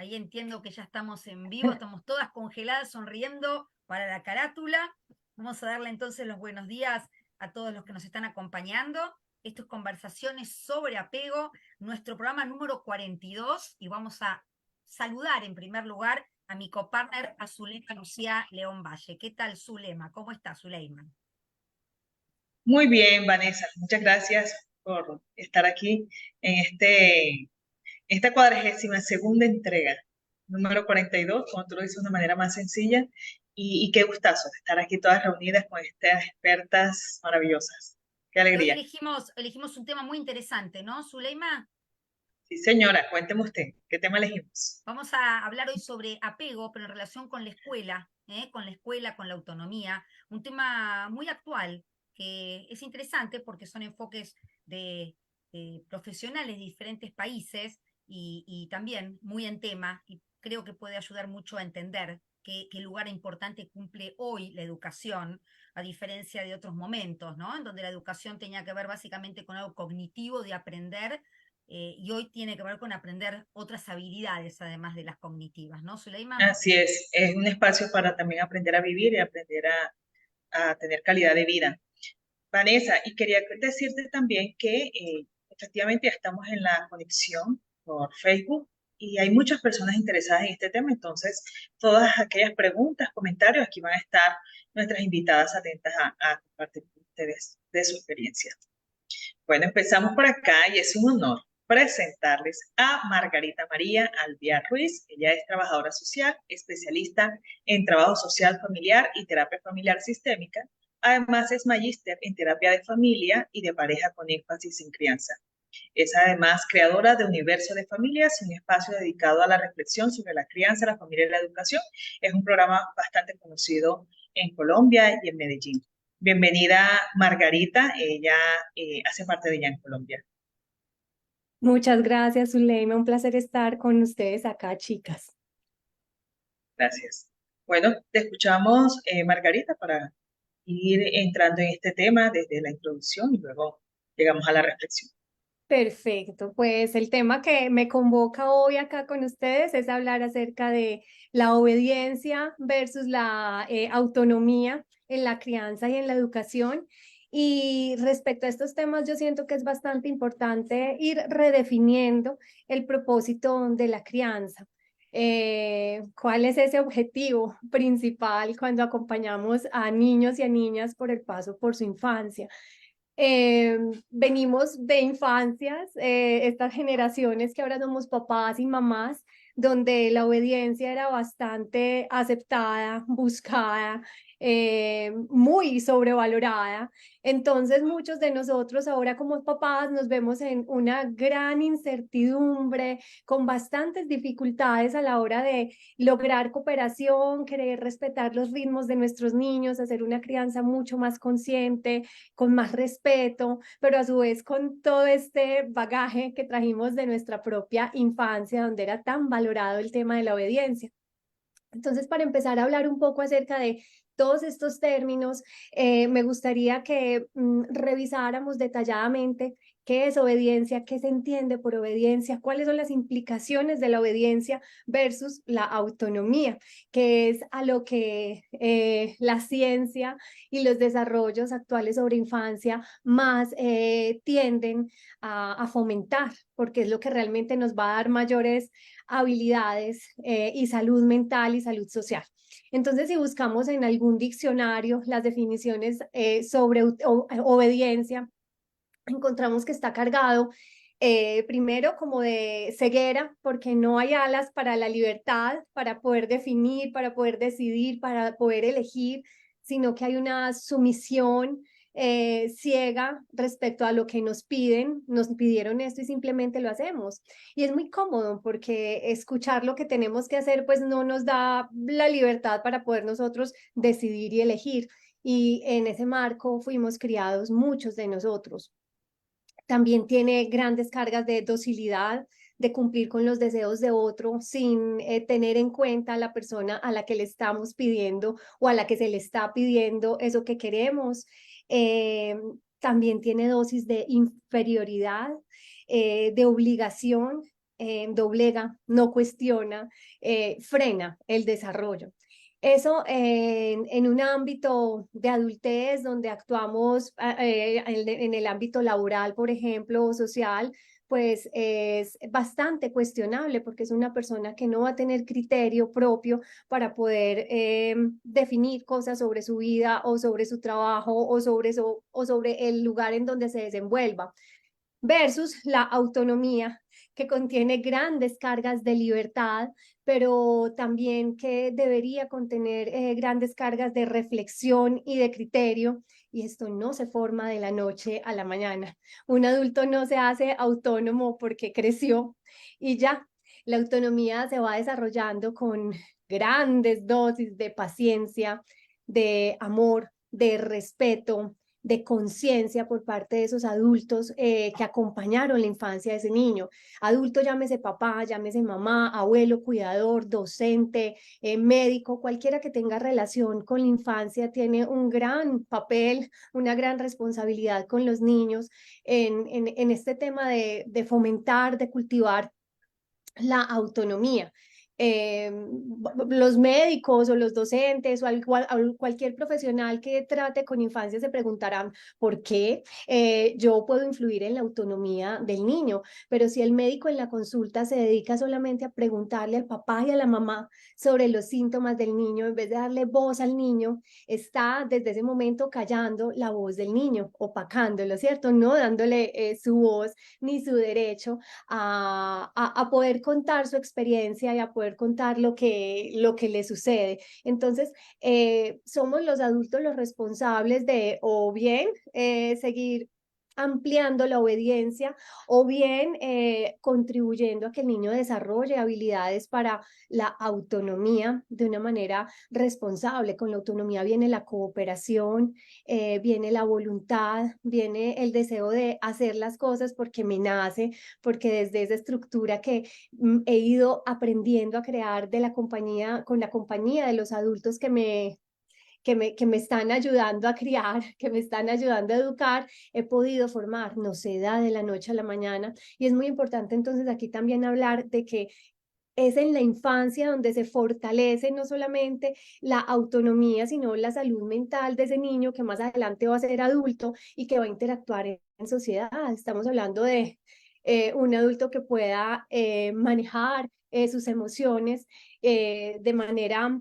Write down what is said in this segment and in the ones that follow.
Ahí entiendo que ya estamos en vivo, estamos todas congeladas sonriendo para la carátula. Vamos a darle entonces los buenos días a todos los que nos están acompañando. Esto es Conversaciones sobre Apego, nuestro programa número 42, y vamos a saludar en primer lugar a mi copartner, a Zulema Lucía León Valle. ¿Qué tal, Zulema? ¿Cómo está, Zuleima? Muy bien, Vanessa, muchas gracias por estar aquí en esta 42ª entrega, número 42, como tú lo dices de una manera más sencilla, y qué gustazo estar aquí todas reunidas con estas expertas maravillosas. Qué Y hoy alegría. elegimos un tema muy interesante, ¿no, Zuleima? Sí, señora, cuénteme usted, ¿qué tema elegimos? Vamos a hablar hoy sobre apego, pero en relación con la escuela, con la autonomía, un tema muy actual que es interesante porque son enfoques de profesionales de diferentes países y también muy en tema, y creo que puede ayudar mucho a entender qué lugar importante cumple hoy la educación, a diferencia de otros momentos, ¿no? En donde la educación tenía que ver básicamente con algo cognitivo de aprender, y hoy tiene que ver con aprender otras habilidades además de las cognitivas, ¿no, Zuleima? Así es un espacio para también aprender a vivir y aprender a tener calidad de vida. Vanessa, y quería decirte también que efectivamente ya estamos en la conexión por Facebook y hay muchas personas interesadas en este tema, entonces todas aquellas preguntas, comentarios, aquí van a estar nuestras invitadas atentas a compartir con ustedes de su experiencia. Bueno, empezamos por acá y es un honor presentarles a Margarita María Alviar Ruiz. Ella es trabajadora social, especialista en trabajo social familiar y terapia familiar sistémica. Además es magíster en terapia de familia y de pareja con énfasis en crianza. Es además creadora de Universo de Familias, un espacio dedicado a la reflexión sobre la crianza, la familia y la educación. Es un programa bastante conocido en Colombia y en Medellín. Bienvenida Margarita, ella hace parte de ella en Colombia. Muchas gracias, Zuleima. Un placer estar con ustedes acá, chicas. Gracias. Bueno, te escuchamos, Margarita, para ir entrando en este tema desde la introducción y luego llegamos a la reflexión. Perfecto. Pues el tema que me convoca hoy acá con ustedes es hablar acerca de la obediencia versus la autonomía en la crianza y en la educación. Y respecto a estos temas, yo siento que es bastante importante ir redefiniendo el propósito de la crianza. ¿Cuál es ese objetivo principal cuando acompañamos a niños y a niñas por el paso por su infancia? Venimos de infancias, estas generaciones que ahora somos papás y mamás, donde la obediencia era bastante aceptada, buscada, muy sobrevalorada. Entonces, muchos de nosotros ahora como papás nos vemos en una gran incertidumbre, con bastantes dificultades a la hora de lograr cooperación, querer respetar los ritmos de nuestros niños, hacer una crianza mucho más consciente, con más respeto, pero a su vez con todo este bagaje que trajimos de nuestra propia infancia, donde era tan valorado el tema de la obediencia. Entonces, para empezar a hablar un poco acerca de todos estos términos, me gustaría que revisáramos detalladamente qué es obediencia, qué se entiende por obediencia, cuáles son las implicaciones de la obediencia versus la autonomía, que es a lo que la ciencia y los desarrollos actuales sobre infancia más tienden a fomentar, porque es lo que realmente nos va a dar mayores habilidades y salud mental y salud social. Entonces, si buscamos en algún diccionario las definiciones sobre obediencia, encontramos que está cargado primero como de ceguera, porque no hay alas para la libertad, para poder definir, para poder decidir, para poder elegir, sino que hay una sumisión ciega respecto a lo que nos piden, nos pidieron esto y simplemente lo hacemos. Y es muy cómodo porque escuchar lo que tenemos que hacer pues no nos da la libertad para poder nosotros decidir y elegir. Y en ese marco fuimos criados muchos de nosotros. También tiene grandes cargas de docilidad, de cumplir con los deseos de otro sin tener en cuenta a la persona a la que le estamos pidiendo o a la que se le está pidiendo eso que queremos. Eh, También tiene dosis de inferioridad, de obligación, doblega, no cuestiona, frena el desarrollo. Eso en un ámbito de adultez donde actuamos en el ámbito laboral, por ejemplo, o social, pues es bastante cuestionable porque es una persona que no va a tener criterio propio para poder definir cosas sobre su vida o sobre su trabajo o sobre el lugar en donde se desenvuelva versus la autonomía, que contiene grandes cargas de libertad, pero también que debería contener grandes cargas de reflexión y de criterio. Y esto no se forma de la noche a la mañana. Un adulto no se hace autónomo porque creció y ya. La autonomía se va desarrollando con grandes dosis de paciencia, de amor, de respeto, de conciencia por parte de esos adultos que acompañaron la infancia de ese niño. Adulto, llámese papá, llámese mamá, abuelo, cuidador, docente, médico, cualquiera que tenga relación con la infancia tiene un gran papel, una gran responsabilidad con los niños en este tema de fomentar, de cultivar la autonomía. Los médicos o los docentes o cualquier profesional que trate con infancia se preguntarán por qué yo puedo influir en la autonomía del niño, pero si el médico en la consulta se dedica solamente a preguntarle al papá y a la mamá sobre los síntomas del niño, en vez de darle voz al niño, está desde ese momento callando la voz del niño, opacándolo, ¿cierto? No dándole su voz ni su derecho a poder contar su experiencia y a poder contar lo que le sucede. Entonces, somos los adultos los responsables de o bien seguir ampliando la obediencia o bien contribuyendo a que el niño desarrolle habilidades para la autonomía de una manera responsable. Con la autonomía viene la cooperación, viene la voluntad, viene el deseo de hacer las cosas porque me nace, porque desde esa estructura que he ido aprendiendo a crear de la compañía, con la compañía de los adultos que me están ayudando a criar, que me están ayudando a educar, he podido formar, no se da de la noche a la mañana. Y es muy importante entonces aquí también hablar de que es en la infancia donde se fortalece no solamente la autonomía, sino la salud mental de ese niño que más adelante va a ser adulto y que va a interactuar en sociedad. Estamos hablando de un adulto que pueda manejar sus emociones de manera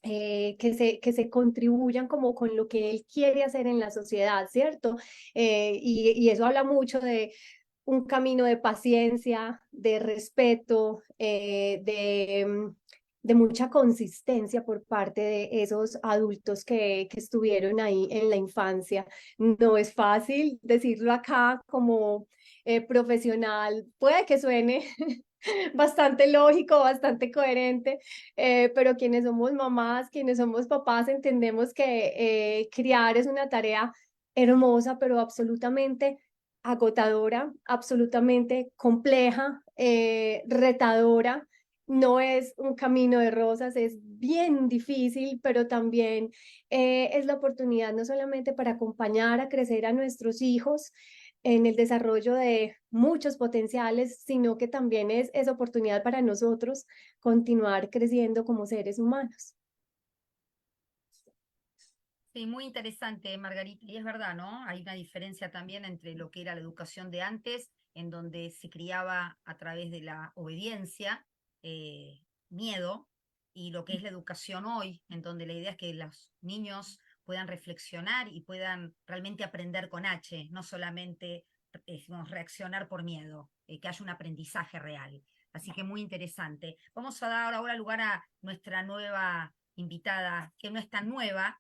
que se contribuyan como con lo que él quiere hacer en la sociedad, ¿cierto? Y eso habla mucho de un camino de paciencia, de respeto, de mucha consistencia por parte de esos adultos que estuvieron ahí en la infancia. No es fácil decirlo acá como profesional, puede que suene bastante lógico, bastante coherente, pero quienes somos mamás, quienes somos papás, entendemos que criar es una tarea hermosa, pero absolutamente agotadora, absolutamente compleja, retadora. No es un camino de rosas, es bien difícil, pero también es la oportunidad no solamente para acompañar a crecer a nuestros hijos en el desarrollo de muchos potenciales, sino que también es oportunidad para nosotros continuar creciendo como seres humanos. Sí, muy interesante, Margarita, y es verdad, ¿no? Hay una diferencia también entre lo que era la educación de antes, en donde se criaba a través de la obediencia, miedo, y lo que es la educación hoy, en donde la idea es que los niños puedan reflexionar y puedan realmente aprender con H, no solamente digamos, reaccionar por miedo, que haya un aprendizaje real. Así que muy interesante. Vamos a dar ahora lugar a nuestra nueva invitada, que no es tan nueva.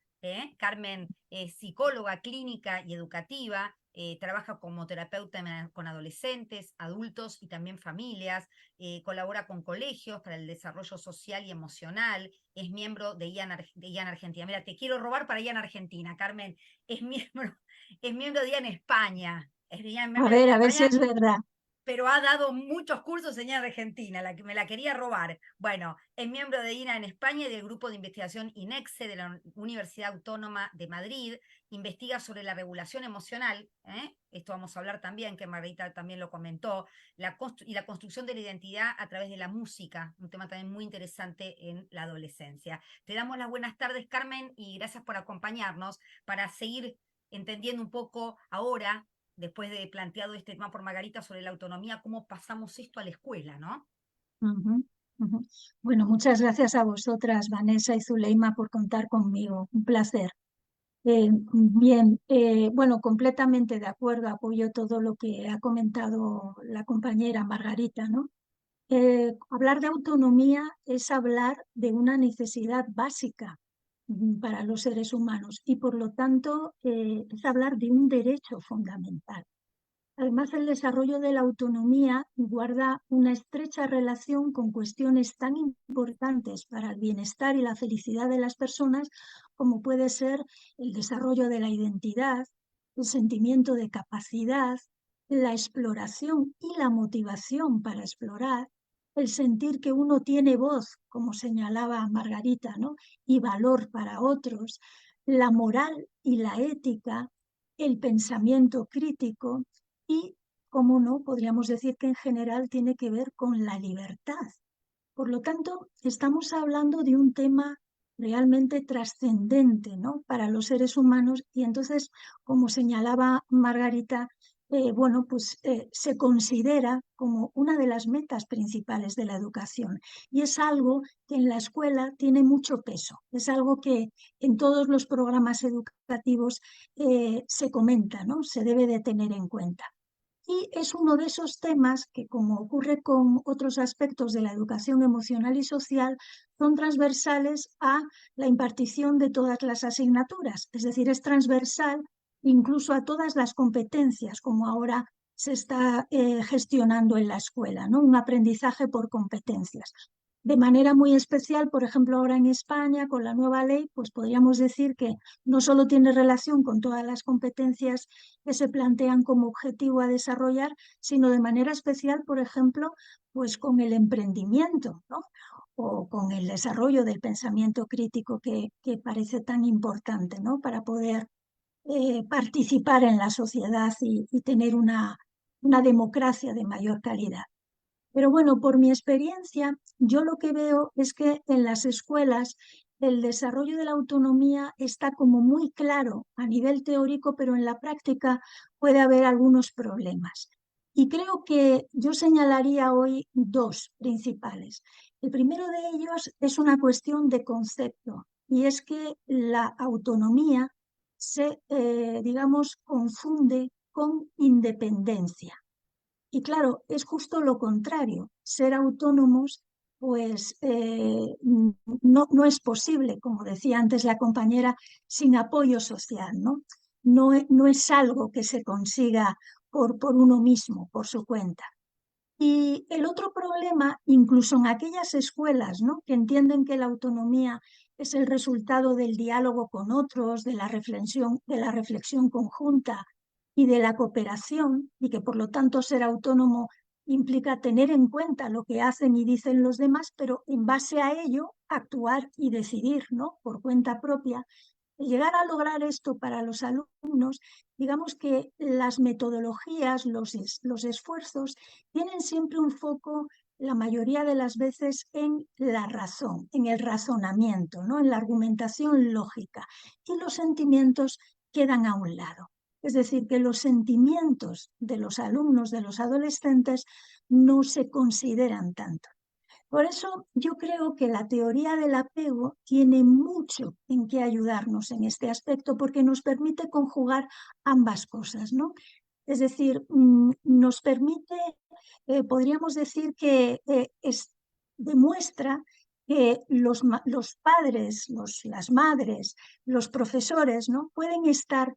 Carmen es psicóloga clínica y educativa, trabaja como terapeuta con adolescentes, adultos y también familias, colabora con colegios para el desarrollo social y emocional, es miembro de IAN Argentina. Mira, te quiero robar para IAN Argentina, Carmen, es miembro de IAN España. Es A ver si es verdad. pero ha dado muchos cursos en Argentina, me la quería robar. Bueno, es miembro de INA en España y del grupo de investigación INEXE de la Universidad Autónoma de Madrid. Investiga sobre la regulación emocional, esto vamos a hablar también, que Margarita también lo comentó, y la construcción de la identidad a través de la música, un tema también muy interesante en la adolescencia. Te damos las buenas tardes, Carmen, y gracias por acompañarnos para seguir entendiendo un poco ahora, después de planteado este tema por Margarita sobre la autonomía, cómo pasamos esto a la escuela, ¿no? Ujú, ujú. Bueno, muchas gracias a vosotras, Vanessa y Zuleima, por contar conmigo. Un placer. Bien, bueno, completamente de acuerdo, apoyo todo lo que ha comentado la compañera Margarita, ¿no? Hablar de autonomía es hablar de una necesidad básica para los seres humanos y por lo tanto es hablar de un derecho fundamental. Además, el desarrollo de la autonomía guarda una estrecha relación con cuestiones tan importantes para el bienestar y la felicidad de las personas como puede ser el desarrollo de la identidad, el sentimiento de capacidad, la exploración y la motivación para explorar, el sentir que uno tiene voz, como señalaba Margarita, ¿no? Y valor para otros, la moral y la ética, el pensamiento crítico y, como no, podríamos decir que en general tiene que ver con la libertad. Por lo tanto, estamos hablando de un tema realmente trascendente, ¿no? Para los seres humanos y entonces, como señalaba Margarita, bueno, pues se considera como una de las metas principales de la educación y es algo que en la escuela tiene mucho peso, es algo que en todos los programas educativos se comenta, ¿no? Se debe de tener en cuenta. Y es uno de esos temas que, como ocurre con otros aspectos de la educación emocional y social, son transversales a la impartición de todas las asignaturas. Es decir, es transversal incluso a todas las competencias, como ahora se está gestionando en la escuela, ¿no? Un aprendizaje por competencias. De manera muy especial, por ejemplo, ahora en España, con la nueva ley, pues podríamos decir que no solo tiene relación con todas las competencias que se plantean como objetivo a desarrollar, sino de manera especial, por ejemplo, pues con el emprendimiento, ¿no? O con el desarrollo del pensamiento crítico que parece tan importante, ¿no? Para poder participar en la sociedad y tener una democracia de mayor calidad. Pero bueno, por mi experiencia, yo lo que veo es que en las escuelas el desarrollo de la autonomía está como muy claro a nivel teórico, pero en la práctica puede haber algunos problemas. Y creo que yo señalaría hoy dos principales. El primero de ellos es una cuestión de concepto, y es que la autonomía se, digamos, confunde con independencia. Y claro, es justo lo contrario. Ser autónomos, pues no es posible, como decía antes la compañera, sin apoyo social, ¿no? No es algo que se consiga por uno mismo, por su cuenta. Y el otro problema, incluso en aquellas escuelas, ¿no? Que entienden que la autonomía es el resultado del diálogo con otros, de la reflexión conjunta y de la cooperación, y que por lo tanto ser autónomo implica tener en cuenta lo que hacen y dicen los demás, pero en base a ello actuar y decidir, ¿no? Por cuenta propia. Llegar a lograr esto para los alumnos, digamos que las metodologías, los esfuerzos, tienen siempre un foco, la mayoría de las veces, en la razón, en el razonamiento, ¿no? En la argumentación lógica. Y los sentimientos quedan a un lado. Es decir, que los sentimientos de los alumnos, de los adolescentes, no se consideran tanto. Por eso yo creo que la teoría del apego tiene mucho en qué ayudarnos en este aspecto porque nos permite conjugar ambas cosas, ¿no? Es decir, nos permite, podríamos decir que demuestra que los padres, las madres, los profesores, ¿no? Pueden estar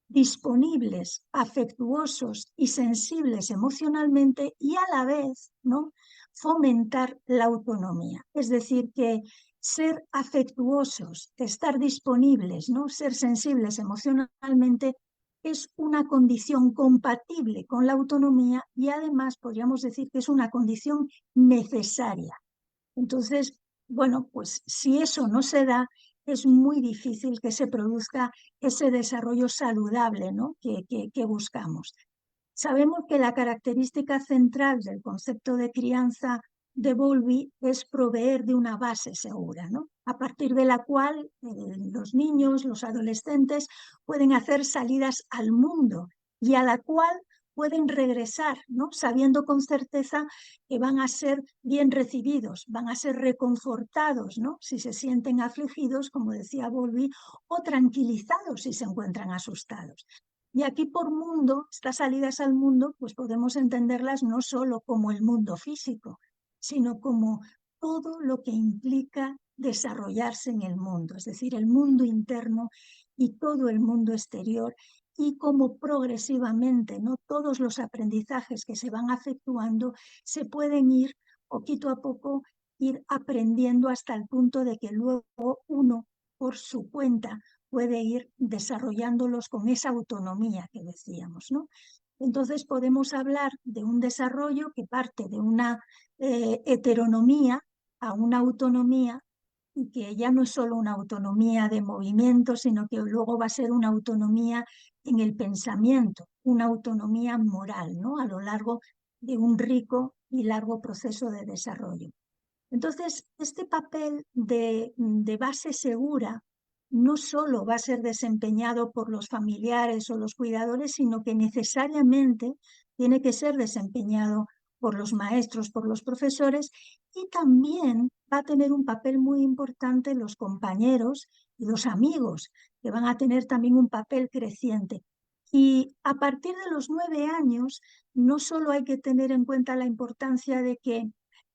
disponibles, afectuosos y sensibles emocionalmente y a la vez, ¿no? Fomentar la autonomía. Es decir, que ser afectuosos, estar disponibles, ¿no? Ser sensibles emocionalmente es una condición compatible con la autonomía y además podríamos decir que es una condición necesaria. Entonces, bueno, pues si eso no se da, es muy difícil que se produzca ese desarrollo saludable, ¿no?, que buscamos. Sabemos que la característica central del concepto de crianza de Bowlby es proveer de una base segura, ¿no?, a partir de la cual los niños, los adolescentes pueden hacer salidas al mundo y a la cual pueden regresar, ¿no?, sabiendo con certeza que van a ser bien recibidos, van a ser reconfortados, ¿no?, si se sienten afligidos, como decía Bowlby, o tranquilizados si se encuentran asustados. Y aquí por mundo, estas salidas al mundo, pues podemos entenderlas no solo como el mundo físico, sino como todo lo que implica desarrollarse en el mundo, es decir, el mundo interno y todo el mundo exterior, y cómo progresivamente, ¿no?, todos los aprendizajes que se van efectuando se pueden ir poquito a poco, ir aprendiendo hasta el punto de que luego uno, por su cuenta, puede ir desarrollándolos con esa autonomía que decíamos, ¿no? Entonces podemos hablar de un desarrollo que parte de una heteronomía a una autonomía, y que ya no es solo una autonomía de movimiento, sino que luego va a ser una autonomía en el pensamiento, una autonomía moral, ¿no?, a lo largo de un rico y largo proceso de desarrollo. Entonces, este papel de base segura no solo va a ser desempeñado por los familiares o los cuidadores, sino que necesariamente tiene que ser desempeñado por los maestros, por los profesores, y también va a tener un papel muy importante los compañeros y los amigos, que van a tener también un papel creciente. Y a partir de los 9 años, no solo hay que tener en cuenta la importancia de que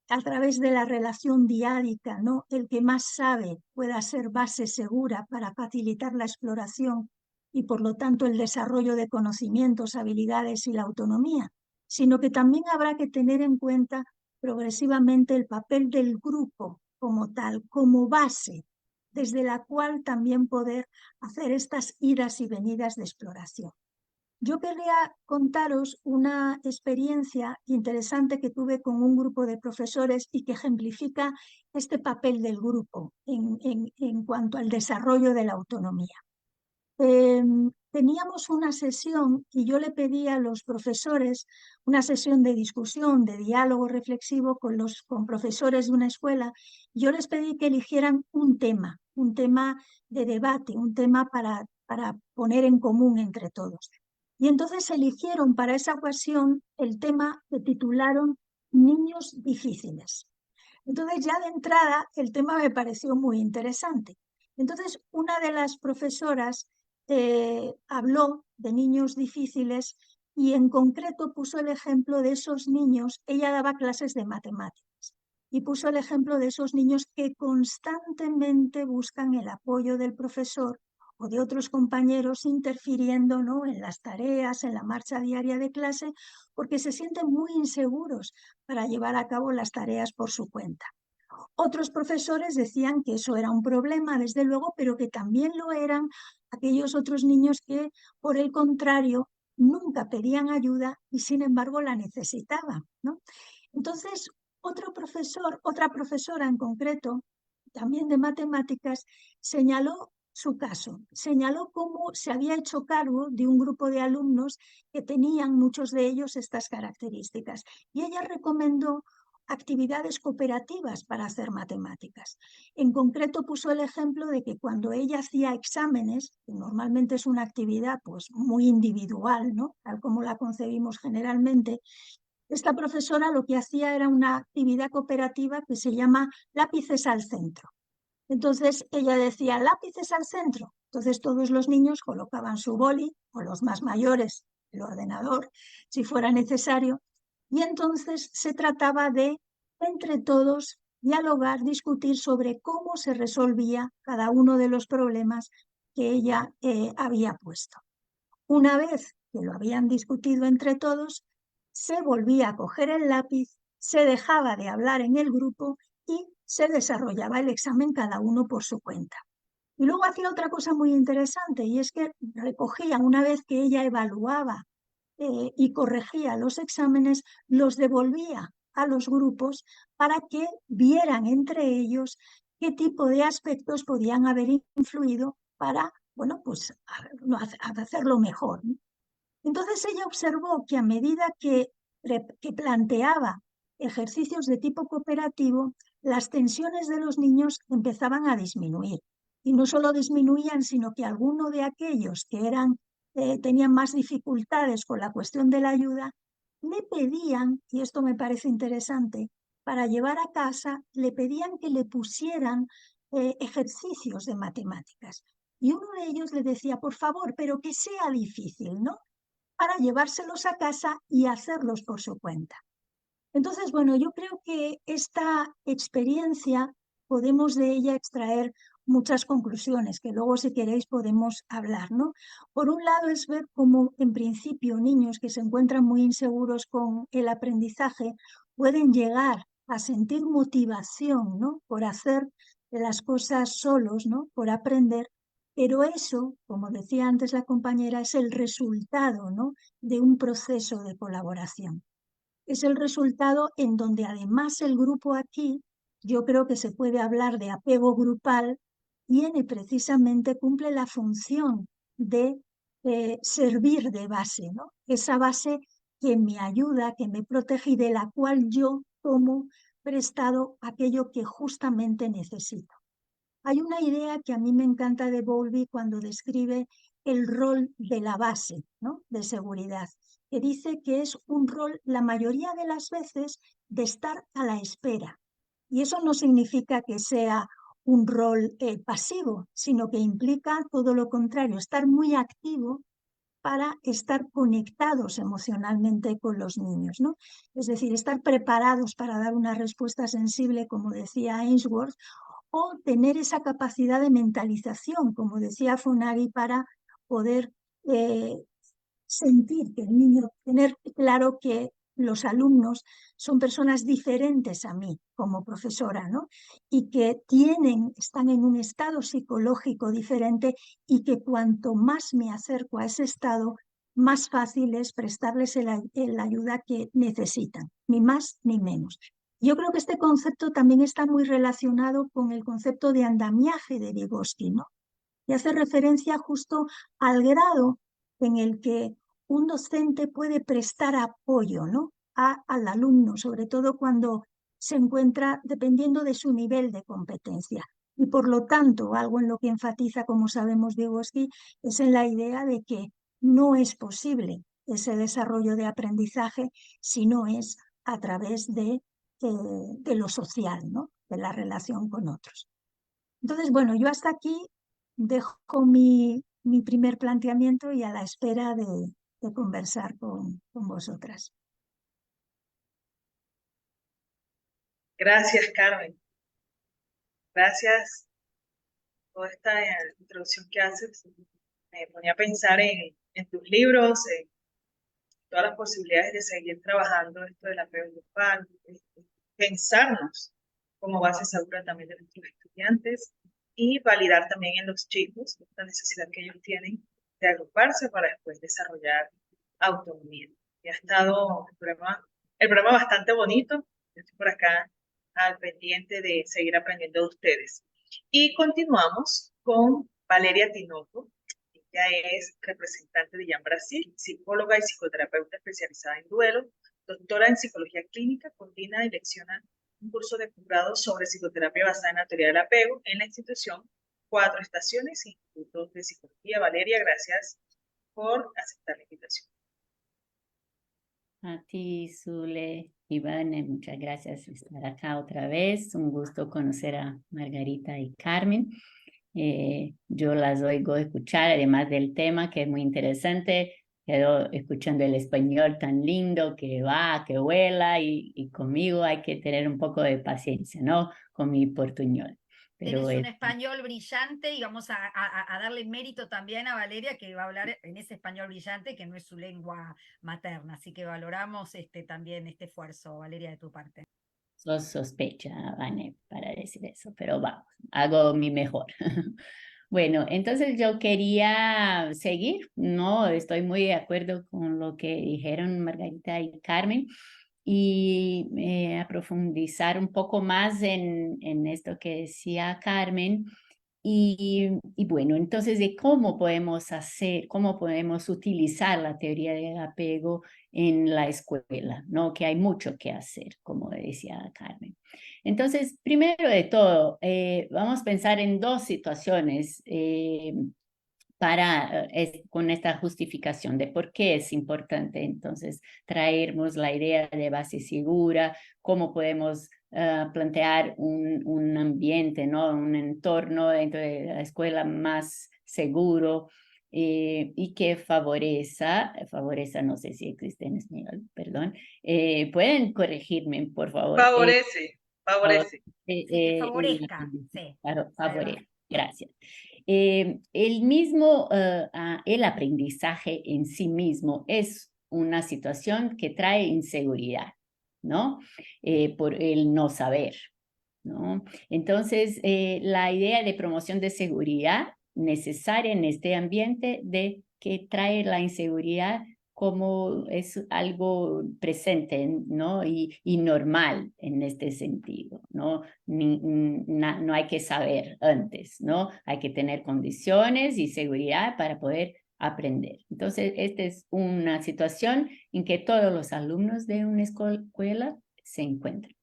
a través de la relación diádica, ¿no?, el que más sabe pueda ser base segura para facilitar la exploración y por lo tanto el desarrollo de conocimientos, habilidades y la autonomía, sino que también habrá que tener en cuenta progresivamente el papel del grupo como tal, como base, desde la cual también poder hacer estas idas y venidas de exploración. Yo querría contaros una experiencia interesante que tuve con un grupo de profesores y que ejemplifica este papel del grupo en cuanto al desarrollo de la autonomía. Teníamos una sesión y yo le pedí a los profesores una sesión de discusión, de diálogo reflexivo con profesores de una escuela. Yo les pedí que eligieran un tema de debate, un tema para poner en común entre todos. Y entonces eligieron para esa ocasión el tema que titularon Niños difíciles. Entonces ya de entrada el tema me pareció muy interesante. Entonces una de las profesoras habló de niños difíciles y en concreto puso el ejemplo de esos niños. Ella daba clases de matemáticas y puso el ejemplo de esos niños que constantemente buscan el apoyo del profesor o de otros compañeros interfiriendo, ¿no?, en las tareas, en la marcha diaria de clase, porque se sienten muy inseguros para llevar a cabo las tareas por su cuenta. Otros profesores decían que eso era un problema, desde luego, pero que también lo eran aquellos otros niños que, por el contrario, nunca pedían ayuda y sin embargo la necesitaban, ¿no? Entonces, otra profesora en concreto, también de matemáticas, señaló su caso, señaló cómo se había hecho cargo de un grupo de alumnos que tenían, muchos de ellos, estas características. Y ella recomendó actividades cooperativas para hacer matemáticas. En concreto puso el ejemplo de que cuando ella hacía exámenes, que normalmente es una actividad pues muy individual, ¿no?, tal como la concebimos generalmente, esta profesora lo que hacía era una actividad cooperativa que se llama lápices al centro. Entonces ella decía lápices al centro. Entonces todos los niños colocaban su boli, o los más mayores el ordenador, si fuera necesario, y entonces se trataba de, entre todos, dialogar, discutir sobre cómo se resolvía cada uno de los problemas que ella había puesto. Una vez que lo habían discutido entre todos, se volvía a coger el lápiz, se dejaba de hablar en el grupo y se desarrollaba el examen cada uno por su cuenta. Y luego hacía otra cosa muy interesante, y es que recogía, una vez que ella evaluaba y corregía los exámenes, los devolvía a los grupos para que vieran entre ellos qué tipo de aspectos podían haber influido para, bueno, pues hacerlo mejor, ¿no? Entonces ella observó que a medida que planteaba ejercicios de tipo cooperativo, las tensiones de los niños empezaban a disminuir. Y no solo disminuían, sino que alguno de aquellos que tenían más dificultades con la cuestión de la ayuda, le pedían, y esto me parece interesante, para llevar a casa, le pedían que le pusieran ejercicios de matemáticas. Y uno de ellos le decía, por favor, pero que sea difícil, ¿no? Para llevárselos a casa y hacerlos por su cuenta. Entonces, bueno, yo creo que esta experiencia podemos de ella extraer muchas conclusiones, que luego si queréis podemos hablar, ¿no? Por un lado es ver cómo en principio niños que se encuentran muy inseguros con el aprendizaje pueden llegar a sentir motivación, ¿no? Por hacer las cosas solos, ¿no? Por aprender, pero eso, como decía antes la compañera, es el resultado, ¿no? De un proceso de colaboración. Es el resultado en donde además el grupo aquí, yo creo que se puede hablar de apego grupal, precisamente cumple la función de servir de base, ¿no? Esa base que me ayuda, que me protege y de la cual yo tomo prestado aquello que justamente necesito. Hay una idea que a mí me encanta de Bowlby cuando describe el rol de la base, ¿no? De seguridad, que dice que es un rol, la mayoría de las veces, de estar a la espera. Y eso no significa que sea un rol pasivo, sino que implica todo lo contrario, estar muy activo para estar conectados emocionalmente con los niños, ¿no? Es decir, estar preparados para dar una respuesta sensible, como decía Ainsworth, o tener esa capacidad de mentalización, como decía Funari, para poder sentir que el niño, tener claro que los alumnos son personas diferentes a mí como profesora, ¿no? Y que están en un estado psicológico diferente y que cuanto más me acerco a ese estado, más fácil es prestarles la ayuda que necesitan, ni más ni menos. Yo creo que este concepto también está muy relacionado con el concepto de andamiaje de Vygotsky, ¿no? Y hace referencia justo al grado en el que un docente puede prestar apoyo, ¿no? al alumno, sobre todo cuando se encuentra dependiendo de su nivel de competencia. Y por lo tanto, algo en lo que enfatiza, como sabemos, Vygotsky, es en la idea de que no es posible ese desarrollo de aprendizaje si no es a través de lo social, ¿no? De la relación con otros. Entonces, bueno, yo hasta aquí dejo mi primer planteamiento y a la espera de conversar con vosotras. Gracias, Carmen. Gracias por toda esta introducción que haces. Me ponía a pensar en tus libros, en todas las posibilidades de seguir trabajando esto del apego grupal, pensarnos como base segura también de nuestros estudiantes y validar también en los chicos la necesidad que ellos tienen de agruparse para después desarrollar autonomía. Y ha estado el programa bastante bonito. Yo estoy por acá al pendiente de seguir aprendiendo de ustedes. Y continuamos con Valeria Tinoco. Ella es representante de Jan Brasil, psicóloga y psicoterapeuta especializada en duelo, doctora en psicología clínica, coordina y lecciona un curso de posgrado sobre psicoterapia basada en la teoría del apego en la institución 4 Estaciones, Instituto de Psicología. Valeria, gracias por aceptar la invitación. A ti, Zule, Ivane, muchas gracias por estar acá otra vez. Un gusto conocer a Margarita y Carmen. Yo las oigo escuchar, además del tema que es muy interesante. Quedo escuchando el español tan lindo que va, que vuela, y conmigo hay que tener un poco de paciencia, ¿no? Con mi portuñol. Pero tienes un español brillante y vamos a darle mérito también a Valeria, que va a hablar en ese español brillante que no es su lengua materna, así que valoramos también este esfuerzo, Valeria, de tu parte. Sos sospecha, Vane, para decir eso, pero vamos, hago mi mejor. Bueno, entonces yo quería seguir, ¿no? Estoy muy de acuerdo con lo que dijeron Margarita y Carmen y a profundizar un poco más en esto que decía Carmen. Y bueno, entonces de cómo podemos hacer, cómo podemos utilizar la teoría del apego en la escuela, ¿no? Que hay mucho que hacer, como decía Carmen. Entonces, primero de todo, vamos a pensar en dos situaciones con esta justificación de por qué es importante entonces traernos la idea de base segura, cómo podemos plantear un ambiente, ¿no? Un entorno dentro de la escuela más seguro y que favoreza, no sé si existe en español, perdón, pueden corregirme, por favor. Favorece, favorece. Sí, que favorezca, Aprendizaje. sí. Claro, Ahí va. favorece. Gracias. El aprendizaje en sí mismo es una situación que trae inseguridad, ¿no? Por el no saber, ¿no? Entonces, la idea de promoción de seguridad necesaria en este ambiente de que trae la inseguridad como es algo presente, ¿no? Y normal en este sentido, ¿no? No hay que saber antes, ¿no? Hay que tener condiciones y seguridad para poder aprender. Entonces, esta es una situación en que todos los alumnos de una escuela se encuentran.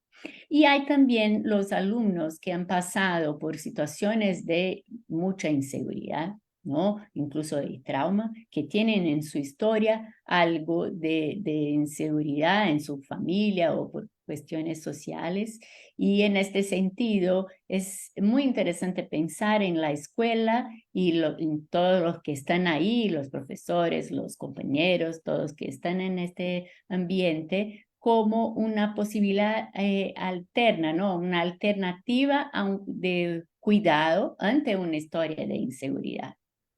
Y hay también los alumnos que han pasado por situaciones de mucha inseguridad, ¿no? Incluso de trauma, que tienen en su historia algo de inseguridad en su familia o por cuestiones sociales. Y en este sentido es muy interesante pensar en la escuela y en todos los que están ahí, los profesores, los compañeros, todos que están en este ambiente, como una posibilidad alterna, ¿no? Una alternativa de cuidado ante una historia de inseguridad,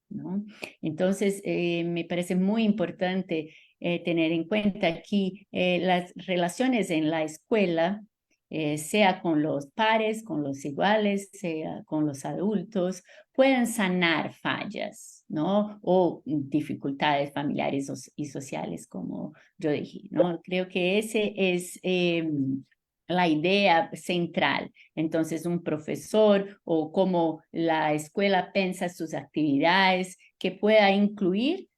¿no? Entonces, me parece muy importante tener en cuenta aquí las relaciones en la escuela, sea con los pares, con los iguales, sea con los adultos, pueden sanar fallas, ¿no? O dificultades familiares y sociales, como yo dije, ¿no? Creo que ese es la idea central. Entonces, un profesor o cómo la escuela piensa sus actividades, que pueda incluir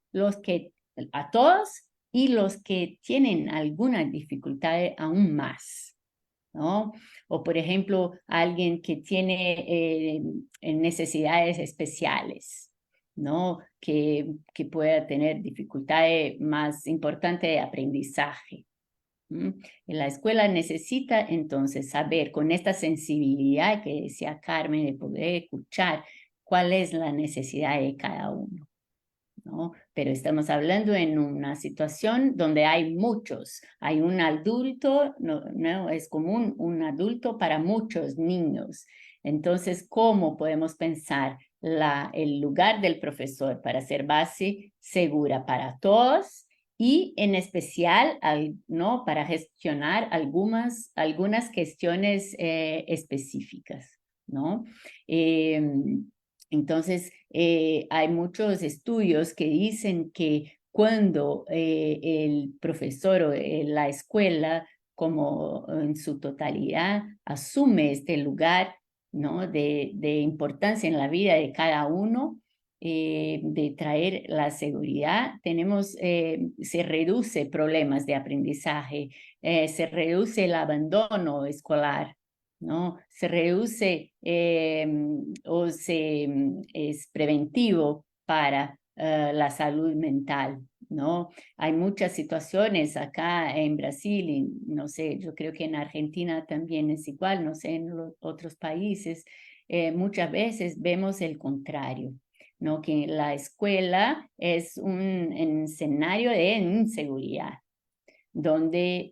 a todos y los que tienen alguna dificultad aún más, ¿no? O, por ejemplo, alguien que tiene necesidades especiales, ¿no? Que pueda tener dificultades más importantes de aprendizaje. La escuela necesita entonces saber con esta sensibilidad que decía Carmen de poder escuchar cuál es la necesidad de cada uno, ¿no? Pero estamos hablando en una situación donde hay muchos, hay un adulto, no es común un adulto para muchos niños. Entonces, ¿cómo podemos pensar el lugar del profesor para ser base segura para todos? Y en especial, ¿no? Para gestionar algunas cuestiones específicas, ¿no? Entonces, hay muchos estudios que dicen que cuando el profesor o la escuela, como en su totalidad, asume este lugar, ¿no? de importancia en la vida de cada uno, de traer la seguridad, se reduce problemas de aprendizaje, se reduce el abandono escolar, ¿no? Se reduce es preventivo para la salud mental, ¿no? Hay muchas situaciones acá en Brasil y no sé, yo creo que en Argentina también es igual, no sé, en los otros países, muchas veces vemos el contrario, ¿no? Que la escuela es un escenario de inseguridad, donde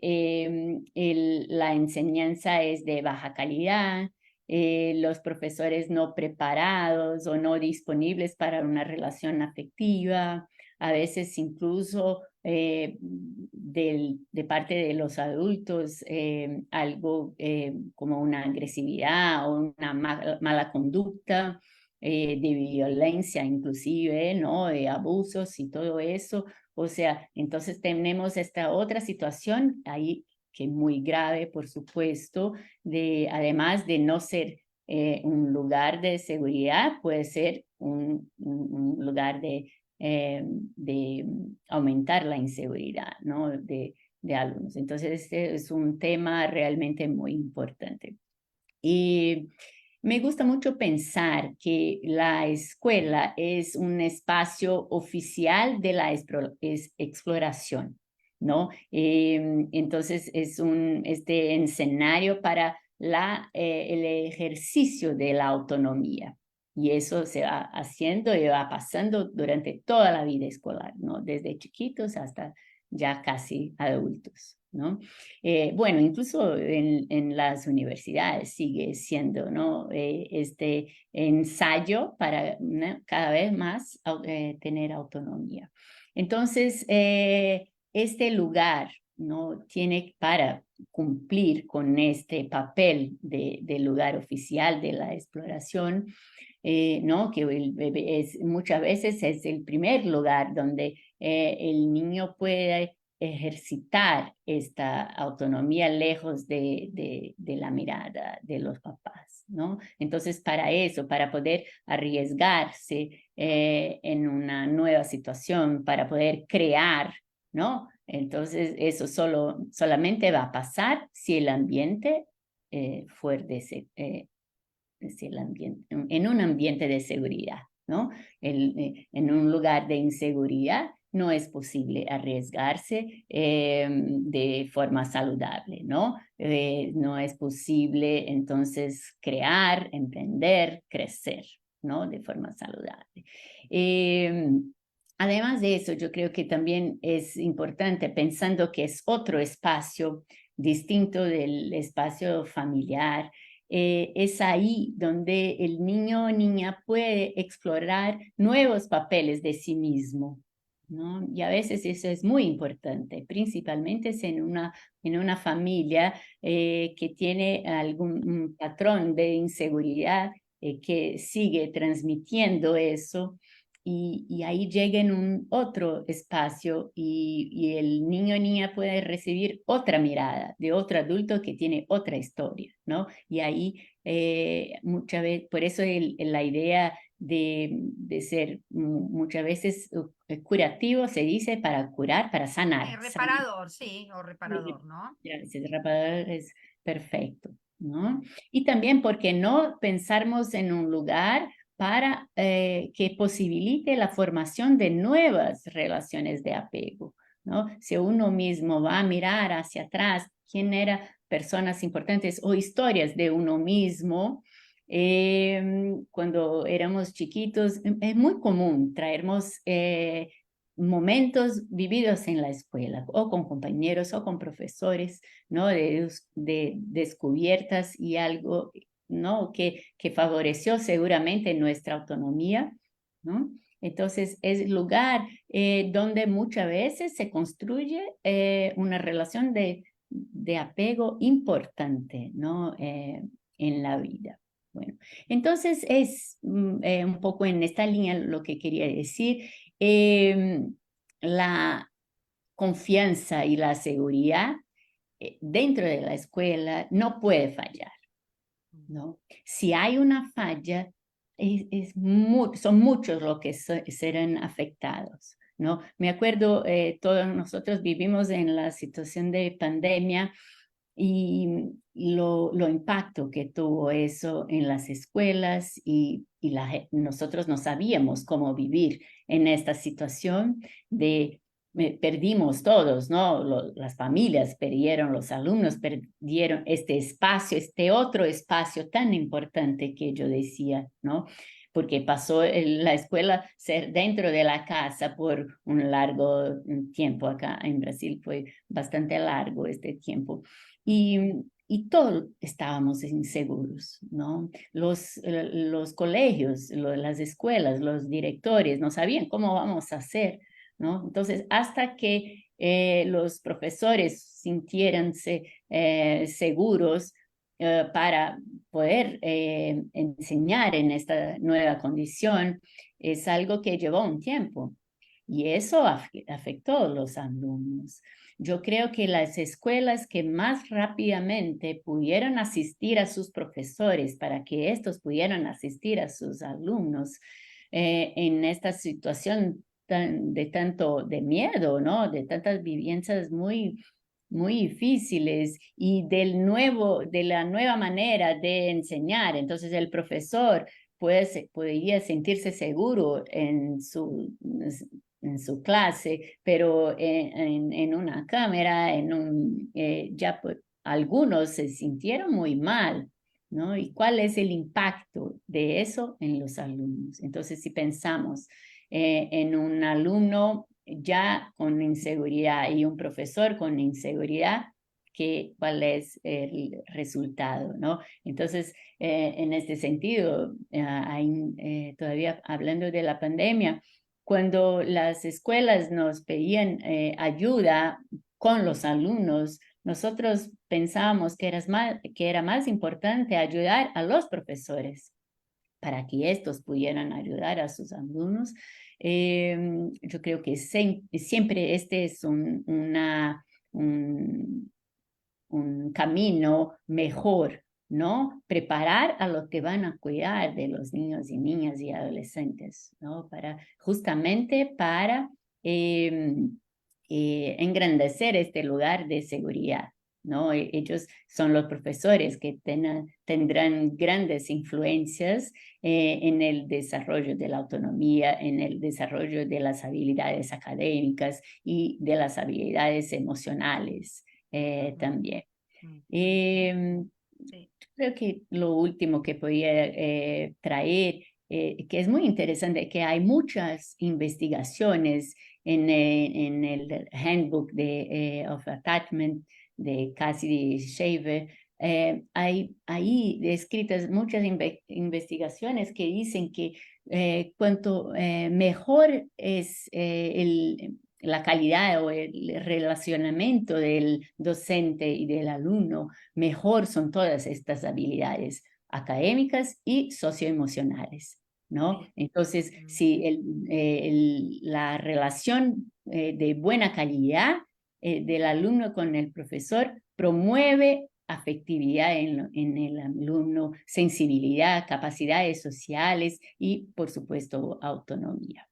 la enseñanza es de baja calidad, los profesores no preparados o no disponibles para una relación afectiva, a veces incluso de parte de los adultos algo como una agresividad o una mala conducta. de violencia inclusive, ¿no? De abusos y todo eso. O sea, entonces tenemos esta otra situación ahí que es muy grave, por supuesto, además de no ser un lugar de seguridad, puede ser un lugar de aumentar la inseguridad, ¿no? de alumnos. Entonces, este es un tema realmente muy importante. Y me gusta mucho pensar que la escuela es un espacio oficial de la exploración, ¿no? Entonces es este escenario para el ejercicio de la autonomía. Y eso se va haciendo y va pasando durante toda la vida escolar, ¿no? Desde chiquitos hasta ya casi adultos, ¿no? Bueno, incluso en las universidades sigue siendo, ¿no? Este ensayo para, ¿no? cada vez más tener autonomía. Entonces, este lugar, ¿no? Tiene para cumplir con este papel de lugar oficial de la exploración, ¿no? Que muchas veces es el primer lugar donde el niño puede ejercitar esta autonomía lejos de la mirada de los papás, ¿no? Entonces, para eso, para poder arriesgarse en una nueva situación, para poder crear, ¿no? Entonces, eso solamente va a pasar si el ambiente en un ambiente de seguridad, ¿no? En un lugar de inseguridad no es posible arriesgarse de forma saludable, ¿no? No es posible entonces crear, emprender, crecer, ¿no? De forma saludable. Además de eso, yo creo que también es importante, pensando que es otro espacio distinto del espacio familiar, es ahí donde el niño o niña puede explorar nuevos papeles de sí mismo, ¿no? Y a veces eso es muy importante, principalmente es en una familia que tiene algún patrón de inseguridad que sigue transmitiendo eso. Y ahí llega en un otro espacio y el niño o niña puede recibir otra mirada de otro adulto que tiene otra historia, ¿no? Y ahí muchas veces, por eso la idea de ser muchas veces curativo se dice para curar, para sanar. Reparador, sí, o reparador, ¿no? Ese reparador es perfecto, ¿no? Y también, ¿por qué no pensamos en un lugar para que posibilite la formación de nuevas relaciones de apego, ¿no? Si uno mismo va a mirar hacia atrás, quién eran personas importantes o historias de uno mismo, cuando éramos chiquitos, es muy común traernos momentos vividos en la escuela, o con compañeros, o con profesores, ¿no? De descubiertas y algo, ¿no? Que favoreció seguramente nuestra autonomía, ¿no? Entonces, es el lugar donde muchas veces se construye una relación de apego importante, ¿no? En la vida. Bueno, entonces es un poco en esta línea lo que quería decir. La confianza y la seguridad dentro de la escuela no puede fallar, ¿no? Si hay una falla, son muchos los que serán afectados, ¿no? Me acuerdo, todos nosotros vivimos en la situación de pandemia y lo impacto que tuvo eso en las escuelas y nosotros no sabíamos cómo vivir en esta situación perdimos todos, ¿no? Las familias perdieron, los alumnos perdieron este espacio, este otro espacio tan importante que yo decía, ¿no? Porque pasó la escuela ser dentro de la casa por un largo tiempo. Acá en Brasil fue bastante largo este tiempo. Y todos estábamos inseguros, ¿no? Los colegios, las escuelas, los directores no sabían cómo vamos a hacer, ¿no? Entonces, hasta que los profesores sintieranse seguros, para poder enseñar en esta nueva condición es algo que llevó un tiempo y eso afectó a los alumnos. Yo creo que las escuelas que más rápidamente pudieron asistir a sus profesores para que estos pudieran asistir a sus alumnos en esta situación de tanto de miedo, ¿no? De tantas vivencias muy difíciles y de la nueva manera de enseñar. Entonces el profesor podría sentirse seguro en su clase, pero en una cámara, ya algunos se sintieron muy mal, ¿no? ¿Y cuál es el impacto de eso en los alumnos? Entonces, si pensamos en un alumno ya con inseguridad y un profesor con inseguridad, ¿cuál es el resultado, ¿no? Entonces, en este sentido, todavía hablando de la pandemia, cuando las escuelas nos pedían ayuda con los alumnos, nosotros pensábamos que era más importante ayudar a los profesores para que estos pudieran ayudar a sus alumnos. Yo creo que siempre este es un camino mejor, ¿no? Preparar a los que van a cuidar de los niños y niñas y adolescentes, ¿no? Justamente para engrandecer este lugar de seguridad, ¿no? Ellos son los profesores que tendrán grandes influencias en el desarrollo de la autonomía, en el desarrollo de las habilidades académicas y de las habilidades emocionales también. Creo que lo último que podía traer, que es muy interesante, que hay muchas investigaciones en el Handbook of Attachment de Cassidy Shaver. Hay ahí descritas muchas investigaciones que dicen que cuanto mejor es la calidad o el relacionamiento del docente y del alumno, mejor son todas estas habilidades académicas y socioemocionales, ¿no? Entonces, si la relación de buena calidad del alumno con el profesor promueve afectividad en el alumno, sensibilidad, capacidades sociales y, por supuesto, autonomía.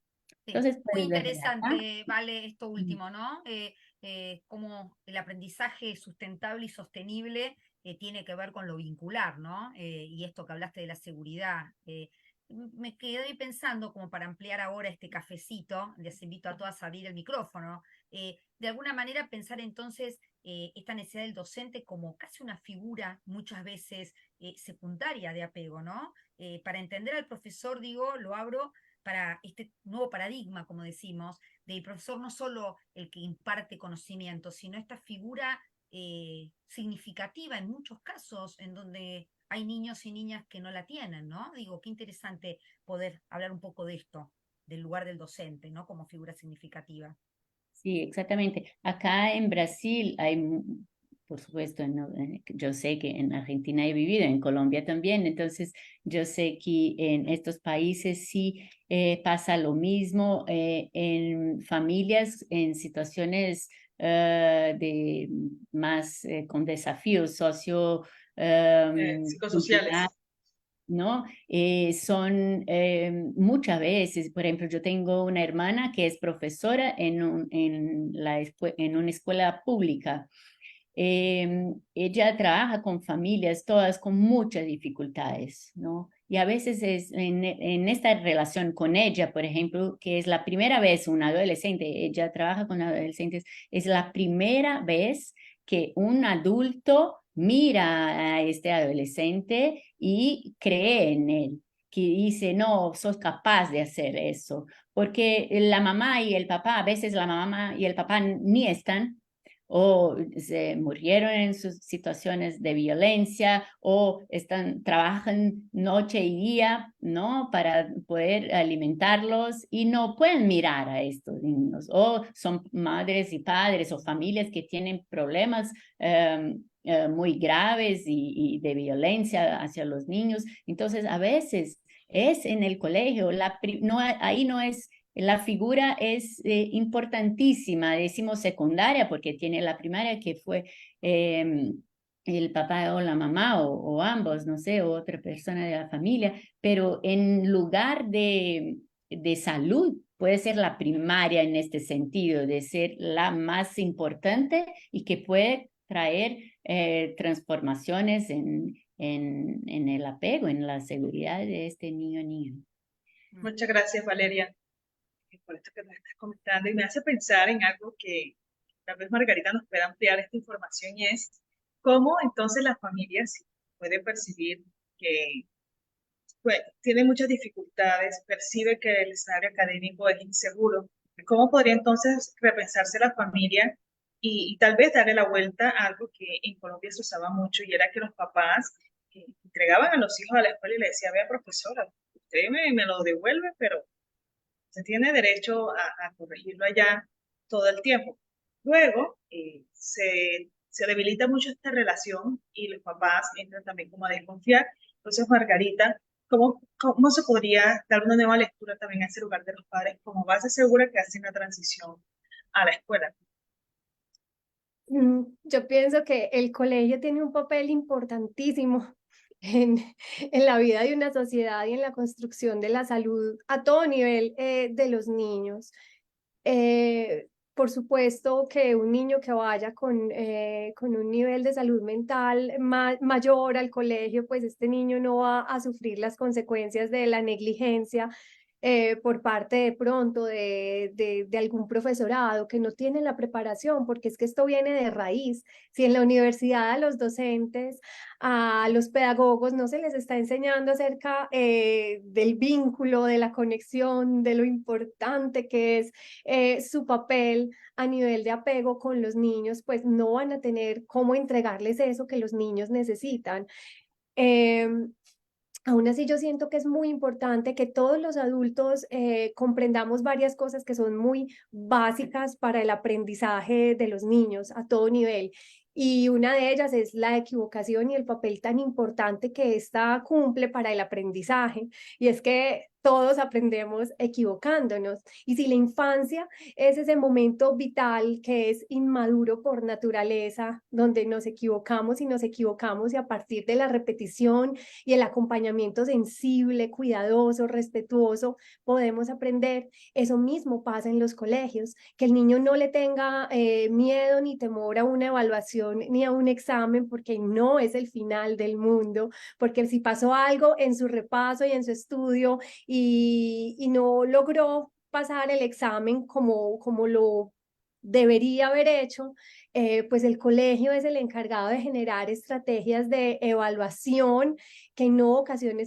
Sí, Entonces, muy pues, interesante, Vale, esto último, ¿no? Cómo el aprendizaje sustentable y sostenible tiene que ver con lo vincular, ¿no? Y esto que hablaste de la seguridad. Me quedé pensando, como para ampliar ahora este cafecito, les invito a todas a abrir el micrófono, de alguna manera pensar entonces esta necesidad del docente como casi una figura muchas veces secundaria de apego, ¿no? Para entender al profesor, digo, lo abro para este nuevo paradigma, como decimos, del profesor no solo el que imparte conocimiento, sino esta figura significativa en muchos casos en donde hay niños y niñas que no la tienen, ¿no? Digo, qué interesante poder hablar un poco de esto, del lugar del docente, ¿no? Como figura significativa. Sí, exactamente. Acá en Brasil hay, por supuesto, yo sé que en Argentina he vivido, en Colombia también, entonces yo sé que en estos países sí pasa lo mismo en familias, en situaciones de más con desafíos psicosociales. ¿no? Son muchas veces, por ejemplo, yo tengo una hermana que es profesora en una escuela pública. Ella trabaja con familias todas con muchas dificultades, ¿no? Y a veces es en esta relación con ella, por ejemplo, que es la primera vez una adolescente, ella trabaja con adolescentes, es la primera vez que un adulto mira a este adolescente y cree en él, que dice, no, sos capaz de hacer eso, porque la mamá y el papá, a veces la mamá y el papá ni están, o se murieron en sus situaciones de violencia, o trabajan noche y día, ¿no? Para poder alimentarlos y no pueden mirar a estos niños, o son madres y padres o familias que tienen problemas muy graves y de violencia hacia los niños. Entonces, a veces es en el colegio, ahí no es, la figura es importantísima, decimos secundaria, porque tiene la primaria que fue el papá o la mamá o ambos, no sé, o otra persona de la familia, pero en lugar de salud, puede ser la primaria en este sentido, de ser la más importante y que puede traer transformaciones en el apego, en la seguridad de este niño o niña. Muchas gracias, Valeria, por esto que nos estás comentando y me hace pensar en algo que tal vez Margarita nos pueda ampliar esta información y es cómo entonces la familia sí puede percibir que pues, tiene muchas dificultades, percibe que el escenario académico es inseguro. ¿Cómo podría entonces repensarse la familia y tal vez darle la vuelta a algo que en Colombia se usaba mucho y era que los papás entregaban a los hijos a la escuela y le decía, vea profesora, usted me lo devuelve, pero se tiene derecho a corregirlo allá todo el tiempo. Luego se debilita mucho esta relación y los papás entran también como a desconfiar. Entonces, Margarita, ¿cómo se podría dar una nueva lectura también a ese lugar de los padres como base segura que hacen la transición a la escuela? Yo pienso que el colegio tiene un papel importantísimo en, en la vida de una sociedad y en la construcción de la salud a todo nivel de los niños. Por supuesto que un niño que vaya con un nivel de salud mental mayor al colegio, pues este niño no va a sufrir las consecuencias de la negligencia por parte de pronto de algún profesorado que no tiene la preparación, porque es que esto viene de raíz. Si en la universidad a los docentes, a los pedagogos no se les está enseñando acerca del vínculo, de la conexión, de lo importante que es su papel a nivel de apego con los niños, pues no van a tener cómo entregarles eso que los niños necesitan. Aún así, yo siento que es muy importante que todos los adultos comprendamos varias cosas que son muy básicas para el aprendizaje de los niños a todo nivel. Y una de ellas es la equivocación y el papel tan importante que ésta cumple para el aprendizaje. Y es que todos aprendemos equivocándonos. Y si la infancia es ese momento vital que es inmaduro por naturaleza, donde nos equivocamos y a partir de la repetición y el acompañamiento sensible, cuidadoso, respetuoso, podemos aprender. Eso mismo pasa en los colegios, que el niño no le tenga miedo ni temor a una evaluación ni a un examen, porque no es el final del mundo, porque si pasó algo en su repaso y en su estudio y no logró pasar el examen como lo debería haber hecho, pues el colegio es el encargado de generar estrategias de evaluación que no ocasionen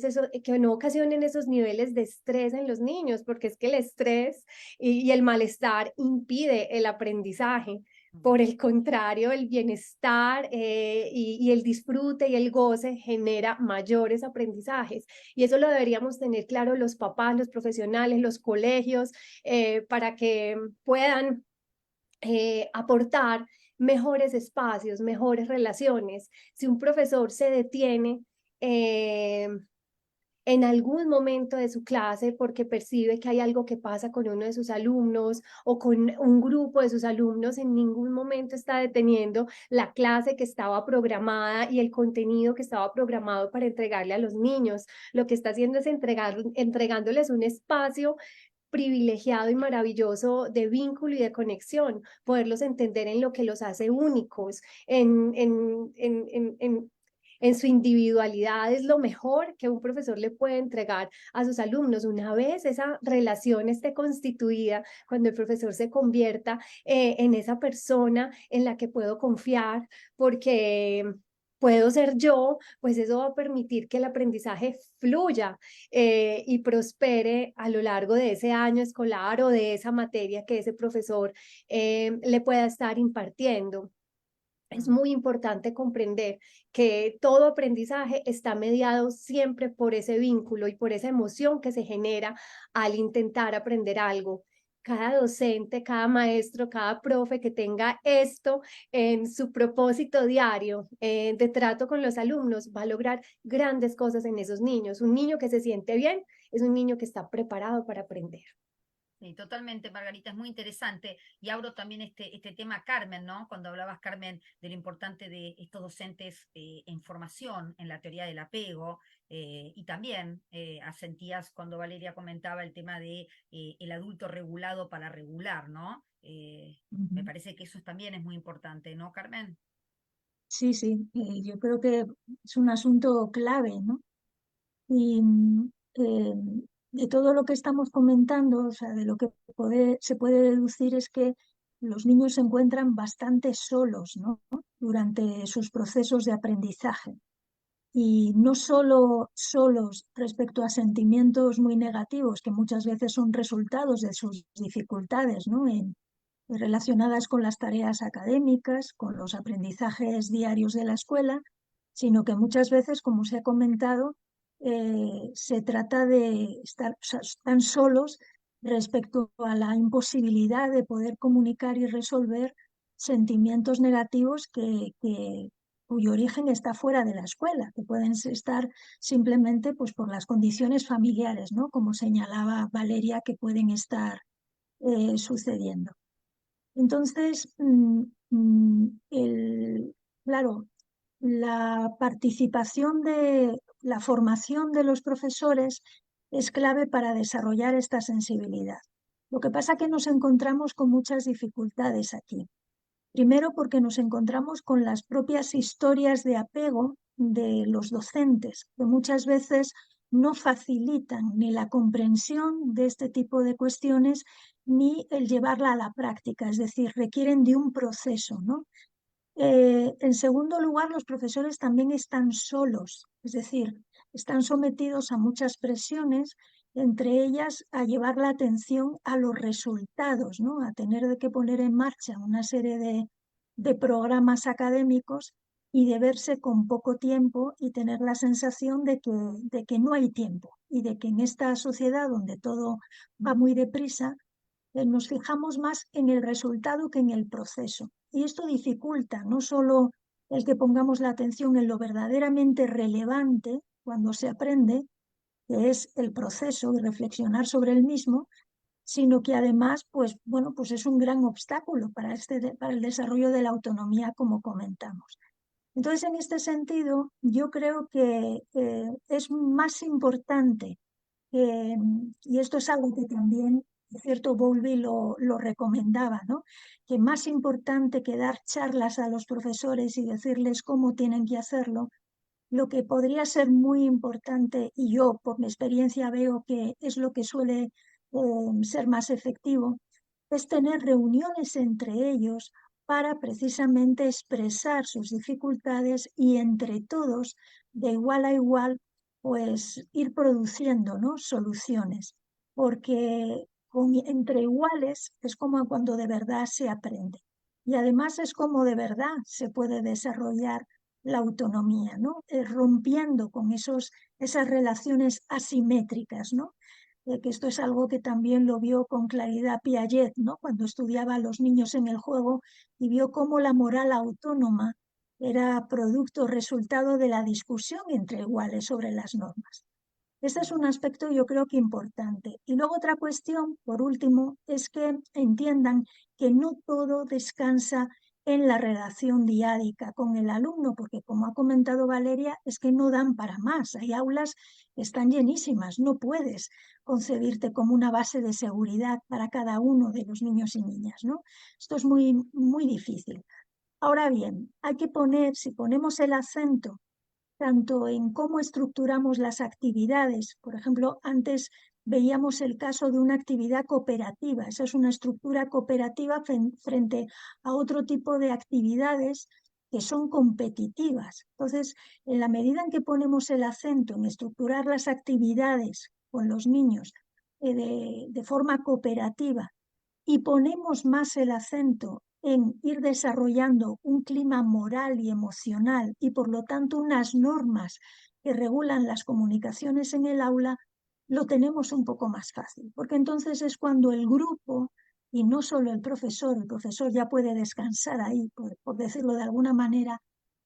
esos niveles de estrés en los niños, porque es que el estrés y el malestar impide el aprendizaje. Por el contrario, el bienestar y el disfrute y el goce genera mayores aprendizajes. Y eso lo deberíamos tener claro los papás, los profesionales, los colegios, para que puedan aportar mejores espacios, mejores relaciones. Si un profesor se detiene en algún momento de su clase porque percibe que hay algo que pasa con uno de sus alumnos o con un grupo de sus alumnos, en ningún momento está deteniendo la clase que estaba programada y el contenido que estaba programado para entregarle a los niños. Lo que está haciendo es entregándoles un espacio privilegiado y maravilloso de vínculo y de conexión, poderlos entender en lo que los hace únicos, en su individualidad. Es lo mejor que un profesor le puede entregar a sus alumnos. Una vez esa relación esté constituida, cuando el profesor se convierta en esa persona en la que puedo confiar, porque puedo ser yo, pues eso va a permitir que el aprendizaje fluya y prospere a lo largo de ese año escolar o de esa materia que ese profesor le pueda estar impartiendo. Es muy importante comprender que todo aprendizaje está mediado siempre por ese vínculo y por esa emoción que se genera al intentar aprender algo. cada docente, cada maestro, cada profe que tenga esto en su propósito diario de trato con los alumnos va a lograr grandes cosas en esos niños. Un niño que se siente bien es un niño que está preparado para aprender. Sí, totalmente, Margarita, es muy interesante. Y abro también este tema, Carmen, ¿no? Cuando hablabas, Carmen, de lo importante de estos docentes en formación en la teoría del apego, y también asentías cuando Valeria comentaba el tema de el adulto regulado para regular, ¿no? Me parece que eso también es muy importante, ¿no, Carmen? Sí, sí, yo creo que es un asunto clave, ¿no? Y eh, de todo lo que estamos comentando, o sea, de lo que se puede deducir es que los niños se encuentran bastante solos, ¿no? Durante sus procesos de aprendizaje. Y no solo solos respecto a sentimientos muy negativos, que muchas veces son resultados de sus dificultades, ¿no? Relacionadas con las tareas académicas, con los aprendizajes diarios de la escuela, sino que muchas veces, como se ha comentado, se trata de estar, o sea, están solos respecto a la imposibilidad de poder comunicar y resolver sentimientos negativos cuyo origen está fuera de la escuela, que pueden estar simplemente pues, por las condiciones familiares, ¿no? Como señalaba Valeria, que pueden estar sucediendo. Entonces, claro, la participación la formación de los profesores es clave para desarrollar esta sensibilidad. Lo que pasa es que nos encontramos con muchas dificultades aquí. Primero, porque nos encontramos con las propias historias de apego de los docentes, que muchas veces no facilitan ni la comprensión de este tipo de cuestiones ni el llevarla a la práctica, es decir, requieren de un proceso, ¿no? En segundo lugar, los profesores también están solos, es decir, están sometidos a muchas presiones, entre ellas a llevar la atención a los resultados, ¿no? A tener que poner en marcha una serie de programas académicos y de verse con poco tiempo y tener la sensación de que no hay tiempo y de que en esta sociedad donde todo va muy deprisa, nos fijamos más en el resultado que en el proceso. Y esto dificulta no solo el que pongamos la atención en lo verdaderamente relevante cuando se aprende, que es el proceso y reflexionar sobre el mismo, sino que además, pues, bueno, pues es un gran obstáculo para el desarrollo de la autonomía, como comentamos. Entonces, en este sentido, yo creo que es más importante, y esto es algo que también, cierto, Bowlby lo recomendaba, ¿no? Que más importante que dar charlas a los profesores y decirles cómo tienen que hacerlo, lo que podría ser muy importante, y yo por mi experiencia veo que es lo que suele ser más efectivo, es tener reuniones entre ellos para precisamente expresar sus dificultades y entre todos, de igual a igual, pues ir produciendo, ¿no? Soluciones. Porque entre iguales es como cuando de verdad se aprende. Y además es como de verdad se puede desarrollar la autonomía, ¿no? Rompiendo con esas relaciones asimétricas, ¿no? Que esto es algo que también lo vio con claridad Piaget, ¿no? Cuando estudiaba a los niños en el juego y vio cómo la moral autónoma era producto, resultado de la discusión entre iguales sobre las normas. Este es un aspecto yo creo que importante. Y luego otra cuestión, por último, es que entiendan que no todo descansa en la relación diádica con el alumno, porque como ha comentado Valeria, es que no dan para más. Hay aulas que están llenísimas, no puedes concebirte como una base de seguridad para cada uno de los niños y niñas, ¿no? Esto es muy, muy difícil. Ahora bien, hay que poner, si ponemos el acento tanto en cómo estructuramos las actividades. Por ejemplo, antes veíamos el caso de una actividad cooperativa. Esa es una estructura cooperativa frente a otro tipo de actividades que son competitivas. Entonces, en la medida en que ponemos el acento en estructurar las actividades con los niños de forma cooperativa y ponemos más el acento en ir desarrollando un clima moral y emocional y por lo tanto unas normas que regulan las comunicaciones en el aula, lo tenemos un poco más fácil, porque entonces es cuando el grupo, y no solo el profesor ya puede descansar ahí, por decirlo de alguna manera,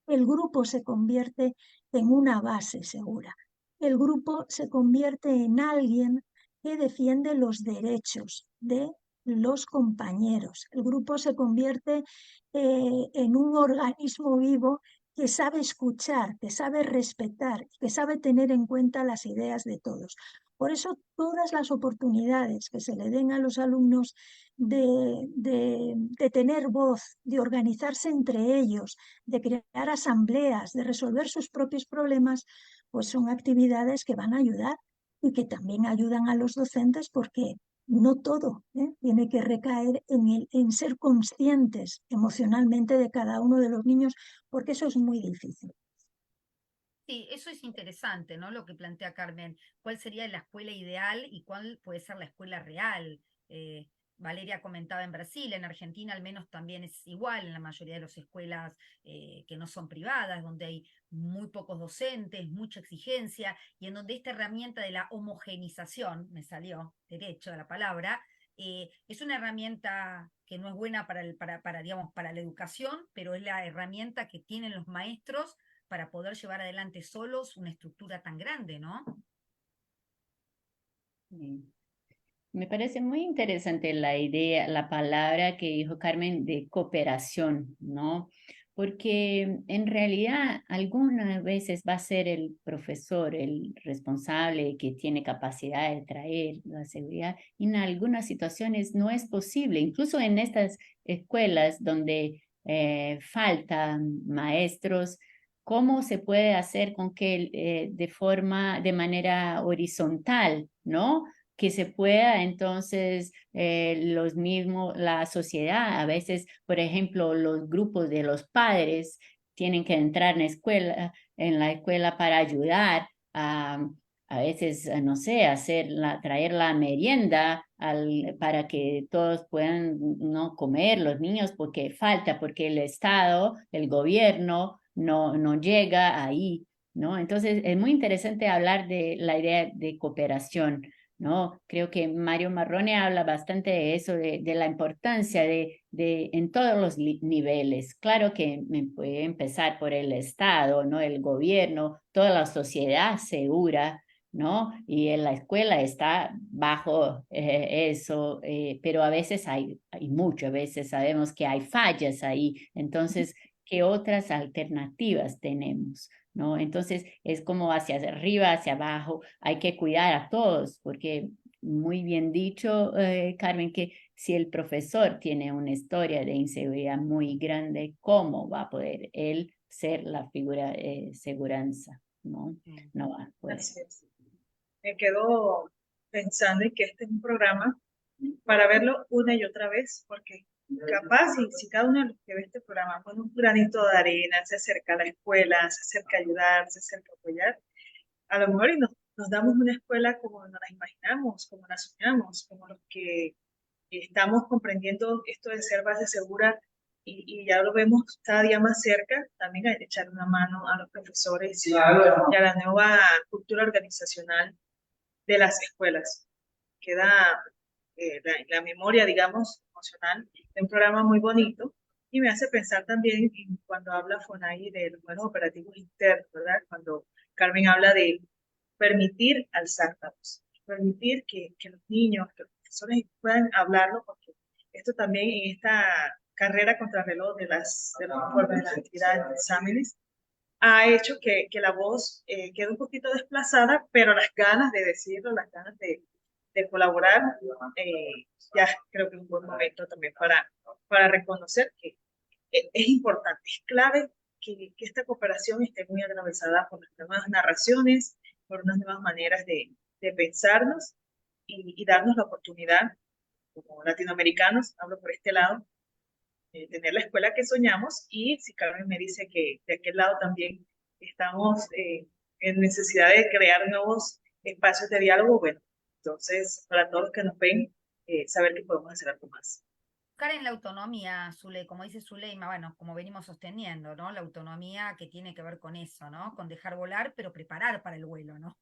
el grupo se convierte en una base segura. El grupo se convierte en alguien que defiende los derechos de los compañeros. El grupo se convierte en un organismo vivo que sabe escuchar, que sabe respetar, que sabe tener en cuenta las ideas de todos. Por eso todas las oportunidades que se le den a los alumnos de tener voz, de organizarse entre ellos, de crear asambleas, de resolver sus propios problemas, pues son actividades que van a ayudar y que también ayudan a los docentes porque no todo tiene que recaer en ser conscientes emocionalmente de cada uno de los niños, porque eso es muy difícil. Sí, eso es interesante, ¿no? Lo que plantea Carmen. ¿Cuál sería la escuela ideal y cuál puede ser la escuela real? Valeria comentaba en Brasil, en Argentina al menos también es igual en la mayoría de las escuelas que no son privadas, donde hay muy pocos docentes, mucha exigencia, y en donde esta herramienta de la homogenización, me salió derecho de la palabra, es una herramienta que no es buena digamos, para la educación, pero es la herramienta que tienen los maestros para poder llevar adelante solos una estructura tan grande, ¿no? Me parece muy interesante la idea, la palabra que dijo Carmen de cooperación, ¿no? Porque en realidad algunas veces va a ser el profesor el responsable que tiene capacidad de traer la seguridad y en algunas situaciones no es posible, incluso en estas escuelas donde faltan maestros. ¿Cómo se puede hacer con que de manera horizontal, ¿no? Que se pueda entonces la sociedad, a veces, por ejemplo, los grupos de los padres tienen que entrar en la escuela para ayudar a veces, no sé, traer la merienda para que todos puedan no comer, los niños, porque el Estado, el gobierno no llega ahí, ¿no? Entonces, es muy interesante hablar de la idea de cooperación, ¿no? Creo que Mario Marrone habla bastante de eso, de la importancia en todos los niveles. Claro que me puede empezar por el Estado, ¿no? El gobierno, toda la sociedad segura, ¿no? Y en la escuela está bajo eso, pero a veces hay mucho, a veces sabemos que hay fallas ahí. Entonces, ¿qué otras alternativas tenemos? ¿No? Entonces es como hacia arriba, hacia abajo, hay que cuidar a todos, porque muy bien dicho, Carmen, que si el profesor tiene una historia de inseguridad muy grande, ¿cómo va a poder él ser la figura de seguridad? ¿No? No va a poder. Así es. Me quedo pensando en que este es un programa para verlo una y otra vez, porque capaz si cada uno de los que ve este programa pone un granito de arena, se acerca a la escuela, se acerca a ayudar, se acerca a apoyar, a lo mejor y nos damos una escuela como nos la imaginamos, como la soñamos, como los que estamos comprendiendo esto de ser base segura y ya lo vemos cada día más cerca, también hay que echar una mano a los profesores y a la nueva cultura organizacional de las escuelas. Queda la memoria, digamos, emocional de un programa muy bonito y me hace pensar también en cuando habla Fonay de los buenos operativos internos, ¿verdad? Cuando Carmen habla de permitir alzar la voz, permitir que los niños, que los profesores puedan hablarlo, porque esto también en esta carrera contrarreloj de los informes, de las actividades, de los exámenes, ha hecho que la voz quede un poquito desplazada, pero las ganas de decirlo, las ganas de colaborar, ya creo que es un buen momento también para reconocer que es importante, es clave que esta cooperación esté muy atravesada por las nuevas narraciones, por unas nuevas maneras de pensarnos y darnos la oportunidad, como latinoamericanos, hablo por este lado, tener la escuela que soñamos y si Carmen me dice que de aquel lado también estamos en necesidad de crear nuevos espacios de diálogo, bueno, entonces para todos los que nos ven, saber que podemos hacer algo más. Buscar en la autonomía, como dice Zuleima, bueno, como venimos sosteniendo, ¿no? La autonomía que tiene que ver con eso, ¿no? Con dejar volar, pero preparar para el vuelo, ¿no?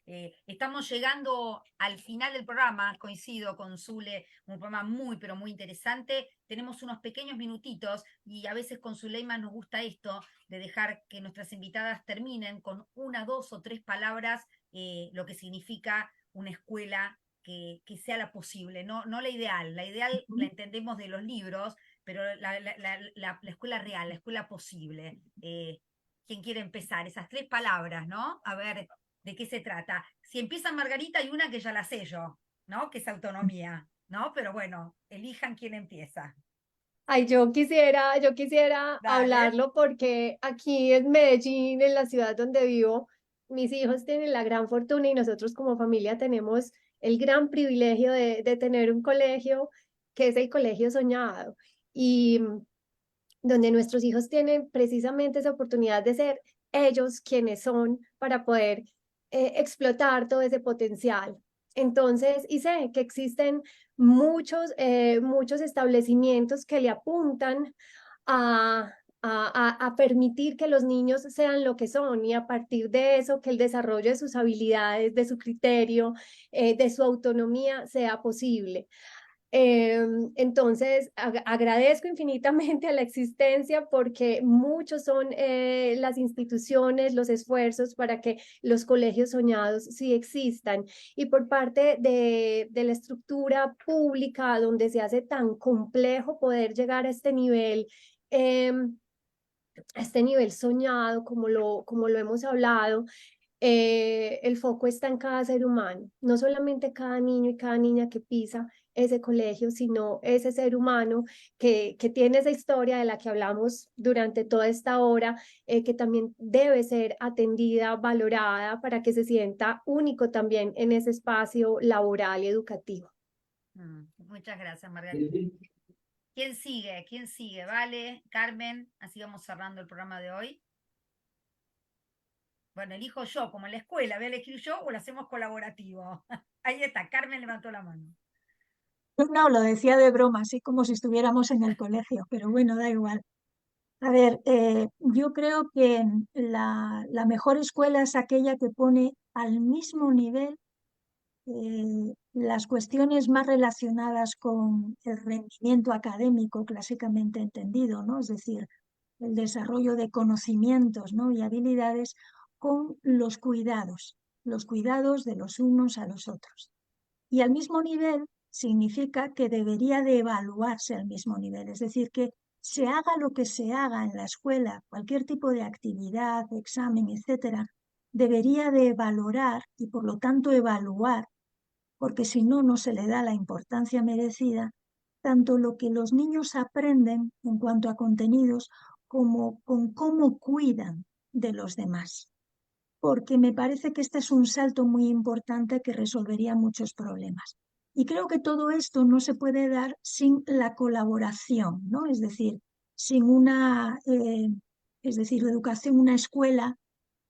Estamos llegando al final del programa, coincido con Zule, un programa muy, pero muy interesante. Tenemos unos pequeños minutitos y a veces con Zuleima nos gusta esto, de dejar que nuestras invitadas terminen con una, dos o tres palabras, lo que significa una escuela que sea la posible, no la ideal. La ideal la entendemos de los libros, pero la escuela real, la escuela posible. ¿Quién quiere empezar? Esas tres palabras, ¿no? A ver, ¿de qué se trata? Si empieza Margarita, hay una que ya la sé yo, ¿no? Que es autonomía, ¿no? Pero bueno, elijan quién empieza. Ay, yo quisiera Dale. hablarlo porque aquí en Medellín, en la ciudad donde vivo, mis hijos tienen la gran fortuna y nosotros como familia tenemos el gran privilegio de tener un colegio que es el colegio soñado y donde nuestros hijos tienen precisamente esa oportunidad de ser ellos quienes son para poder explotar todo ese potencial. Entonces, y sé que existen muchos establecimientos que le apuntan a permitir que los niños sean lo que son y a partir de eso que el desarrollo de sus habilidades, de su criterio, de su autonomía sea posible. Entonces, agradezco infinitamente a la existencia porque muchos son las instituciones, los esfuerzos para que los colegios soñados sí existan. Y por parte de la estructura pública, donde se hace tan complejo poder llegar a este nivel soñado, como lo hemos hablado, el foco está en cada ser humano, no solamente cada niño y cada niña que pisa ese colegio, sino ese ser humano que tiene esa historia de la que hablamos durante toda esta hora, que también debe ser atendida, valorada para que se sienta único también en ese espacio laboral y educativo. Muchas gracias, Margarita. ¿Quién sigue? ¿Quién sigue? Vale, Carmen, así vamos cerrando el programa de hoy. Bueno, elijo yo, como en la escuela, ¿voy a elegir yo o lo hacemos colaborativo? Ahí está, Carmen levantó la mano. No, lo decía de broma, así como si estuviéramos en el colegio, pero bueno, da igual. A ver, yo creo que la mejor escuela es aquella que pone al mismo nivel las cuestiones más relacionadas con el rendimiento académico clásicamente entendido, ¿no? Es decir, el desarrollo de conocimientos, ¿no? y habilidades con los cuidados de los unos a los otros. Y al mismo nivel significa que debería de evaluarse al mismo nivel, es decir, que se haga lo que se haga en la escuela, cualquier tipo de actividad, examen, etcétera, debería de valorar y por lo tanto evaluar, porque si no, no se le da la importancia merecida, tanto lo que los niños aprenden en cuanto a contenidos como con cómo cuidan de los demás. Porque me parece que este es un salto muy importante que resolvería muchos problemas. Y creo que todo esto no se puede dar sin la colaboración, ¿no? Es decir, sin una educación, una escuela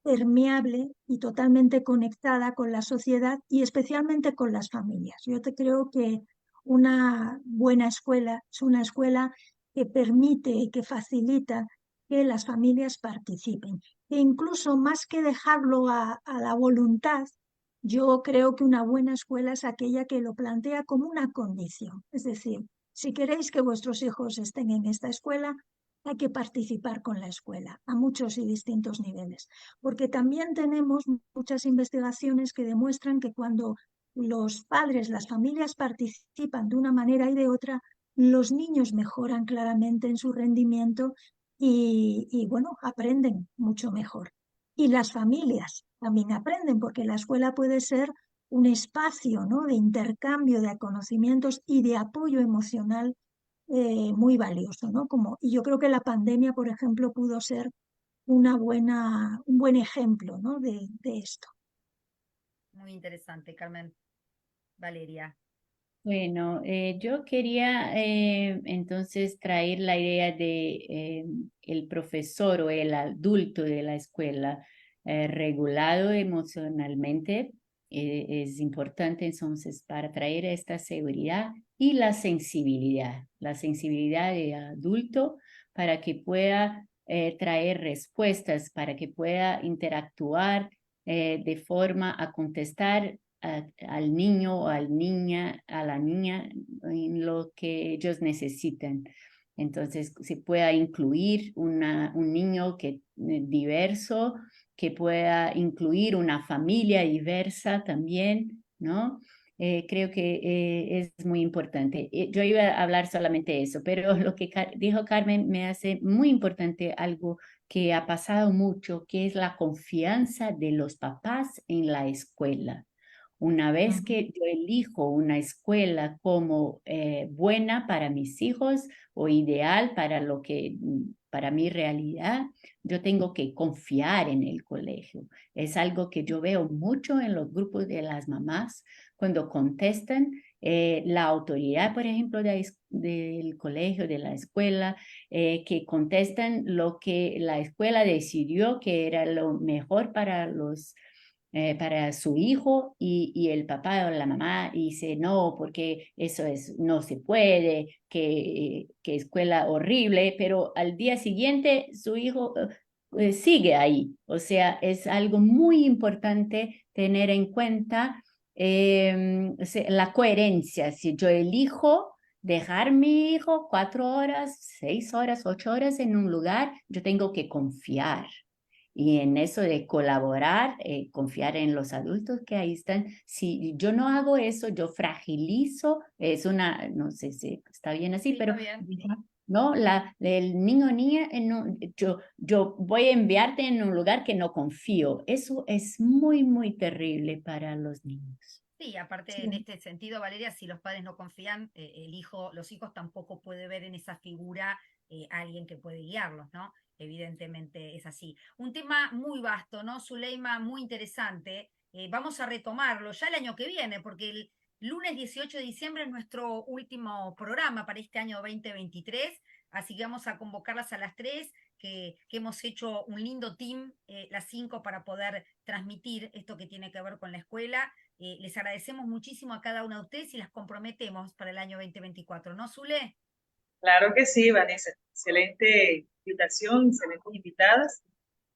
permeable y totalmente conectada con la sociedad y especialmente con las familias. Yo creo que una buena escuela es una escuela que permite y que facilita que las familias participen. E incluso más que dejarlo a la voluntad, yo creo que una buena escuela es aquella que lo plantea como una condición. Es decir, si queréis que vuestros hijos estén en esta escuela, hay que participar con la escuela a muchos y distintos niveles, porque también tenemos muchas investigaciones que demuestran que cuando los padres, las familias participan de una manera y de otra, los niños mejoran claramente en su rendimiento y bueno, aprenden mucho mejor. Y las familias también aprenden, porque la escuela puede ser un espacio, ¿no? de intercambio de conocimientos y de apoyo emocional muy valioso, ¿no? Y yo creo que la pandemia, por ejemplo, pudo ser un buen ejemplo, ¿no? de esto. Muy interesante, Carmen. Valeria. Bueno, yo quería entonces traer la idea de el profesor o el adulto de la escuela regulado emocionalmente. Es importante entonces para traer esta seguridad y la sensibilidad de adulto para que pueda traer respuestas, para que pueda interactuar de forma a contestar al niño o a la niña en lo que ellos necesitan. Entonces, se pueda incluir un niño diverso, que pueda incluir una familia diversa también, ¿no? Creo que es muy importante. Yo iba a hablar solamente de eso, pero lo que dijo Carmen me hace muy importante algo que ha pasado mucho, que es la confianza de los papás en la escuela. Una vez que yo elijo una escuela como buena para mis hijos o ideal para mi realidad, yo tengo que confiar en el colegio. Es algo que yo veo mucho en los grupos de las mamás cuando contestan. La autoridad, por ejemplo, del colegio, de la escuela, que contestan lo que la escuela decidió que era lo mejor para su hijo, y el papá o la mamá dice no, porque eso no se puede, que escuela horrible, pero al día siguiente su hijo sigue ahí. O sea, es algo muy importante tener en cuenta la coherencia. Si yo elijo dejar mi hijo 4 horas, 6 horas, 8 horas en un lugar, yo tengo que confiar. Y en eso de colaborar, confiar en los adultos que ahí están. Si yo no hago eso, yo fragilizo, no sé si está bien así, Sí, pero está bien. no, el niño o niña, yo voy a enviarte en un lugar que no confío. Eso es muy, muy terrible para los niños. Sí, aparte Sí. en este sentido, Valeria, si los padres no confían, los hijos tampoco puede ver en esa figura a alguien que puede guiarlos, ¿no? Evidentemente es así. Un tema muy vasto, ¿no, Zuleima? Muy interesante. Vamos a retomarlo ya el año que viene, porque el lunes 18 de diciembre es nuestro último programa para este año 2023, así que vamos a convocarlas a las 3, que hemos hecho un lindo team, las 5, para poder transmitir esto que tiene que ver con la escuela. Les agradecemos muchísimo a cada una de ustedes y las comprometemos para el año 2024, ¿no, Zule? Claro que sí, Vanessa. Excelente invitación, excelentes invitadas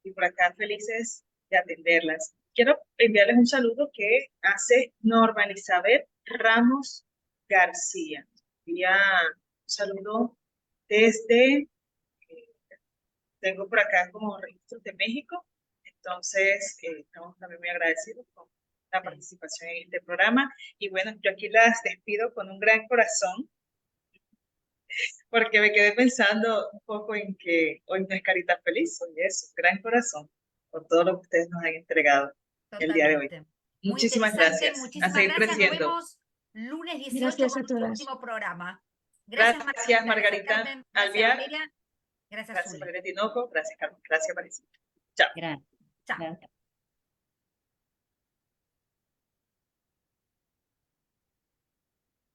y por acá felices de atenderlas. Quiero enviarles un saludo que hace Norma Elizabeth Ramos García. Envía un saludo desde, tengo por acá como Registros de México, entonces estamos también muy agradecidos con la participación en este programa. Y bueno, yo aquí las despido con un gran corazón, porque me quedé pensando un poco en que hoy no es carita feliz, hoy es gran corazón por todo lo que ustedes nos han entregado el día de hoy. Totalmente. Muy Muchísimas interesante, gracias. A muchísimas seguir gracias. Nos creciendo. vemos lunes 18 Gracias con a nuestro todas. último programa. Gracias, Gracias, Margarita Carmen. Gracias, Alviar. Valeria. Gracias, Gracias, Zule. Margarita Hinojo. Gracias, Carmen. Gracias, Marisa. Chao. Gracias. Chao. Gracias.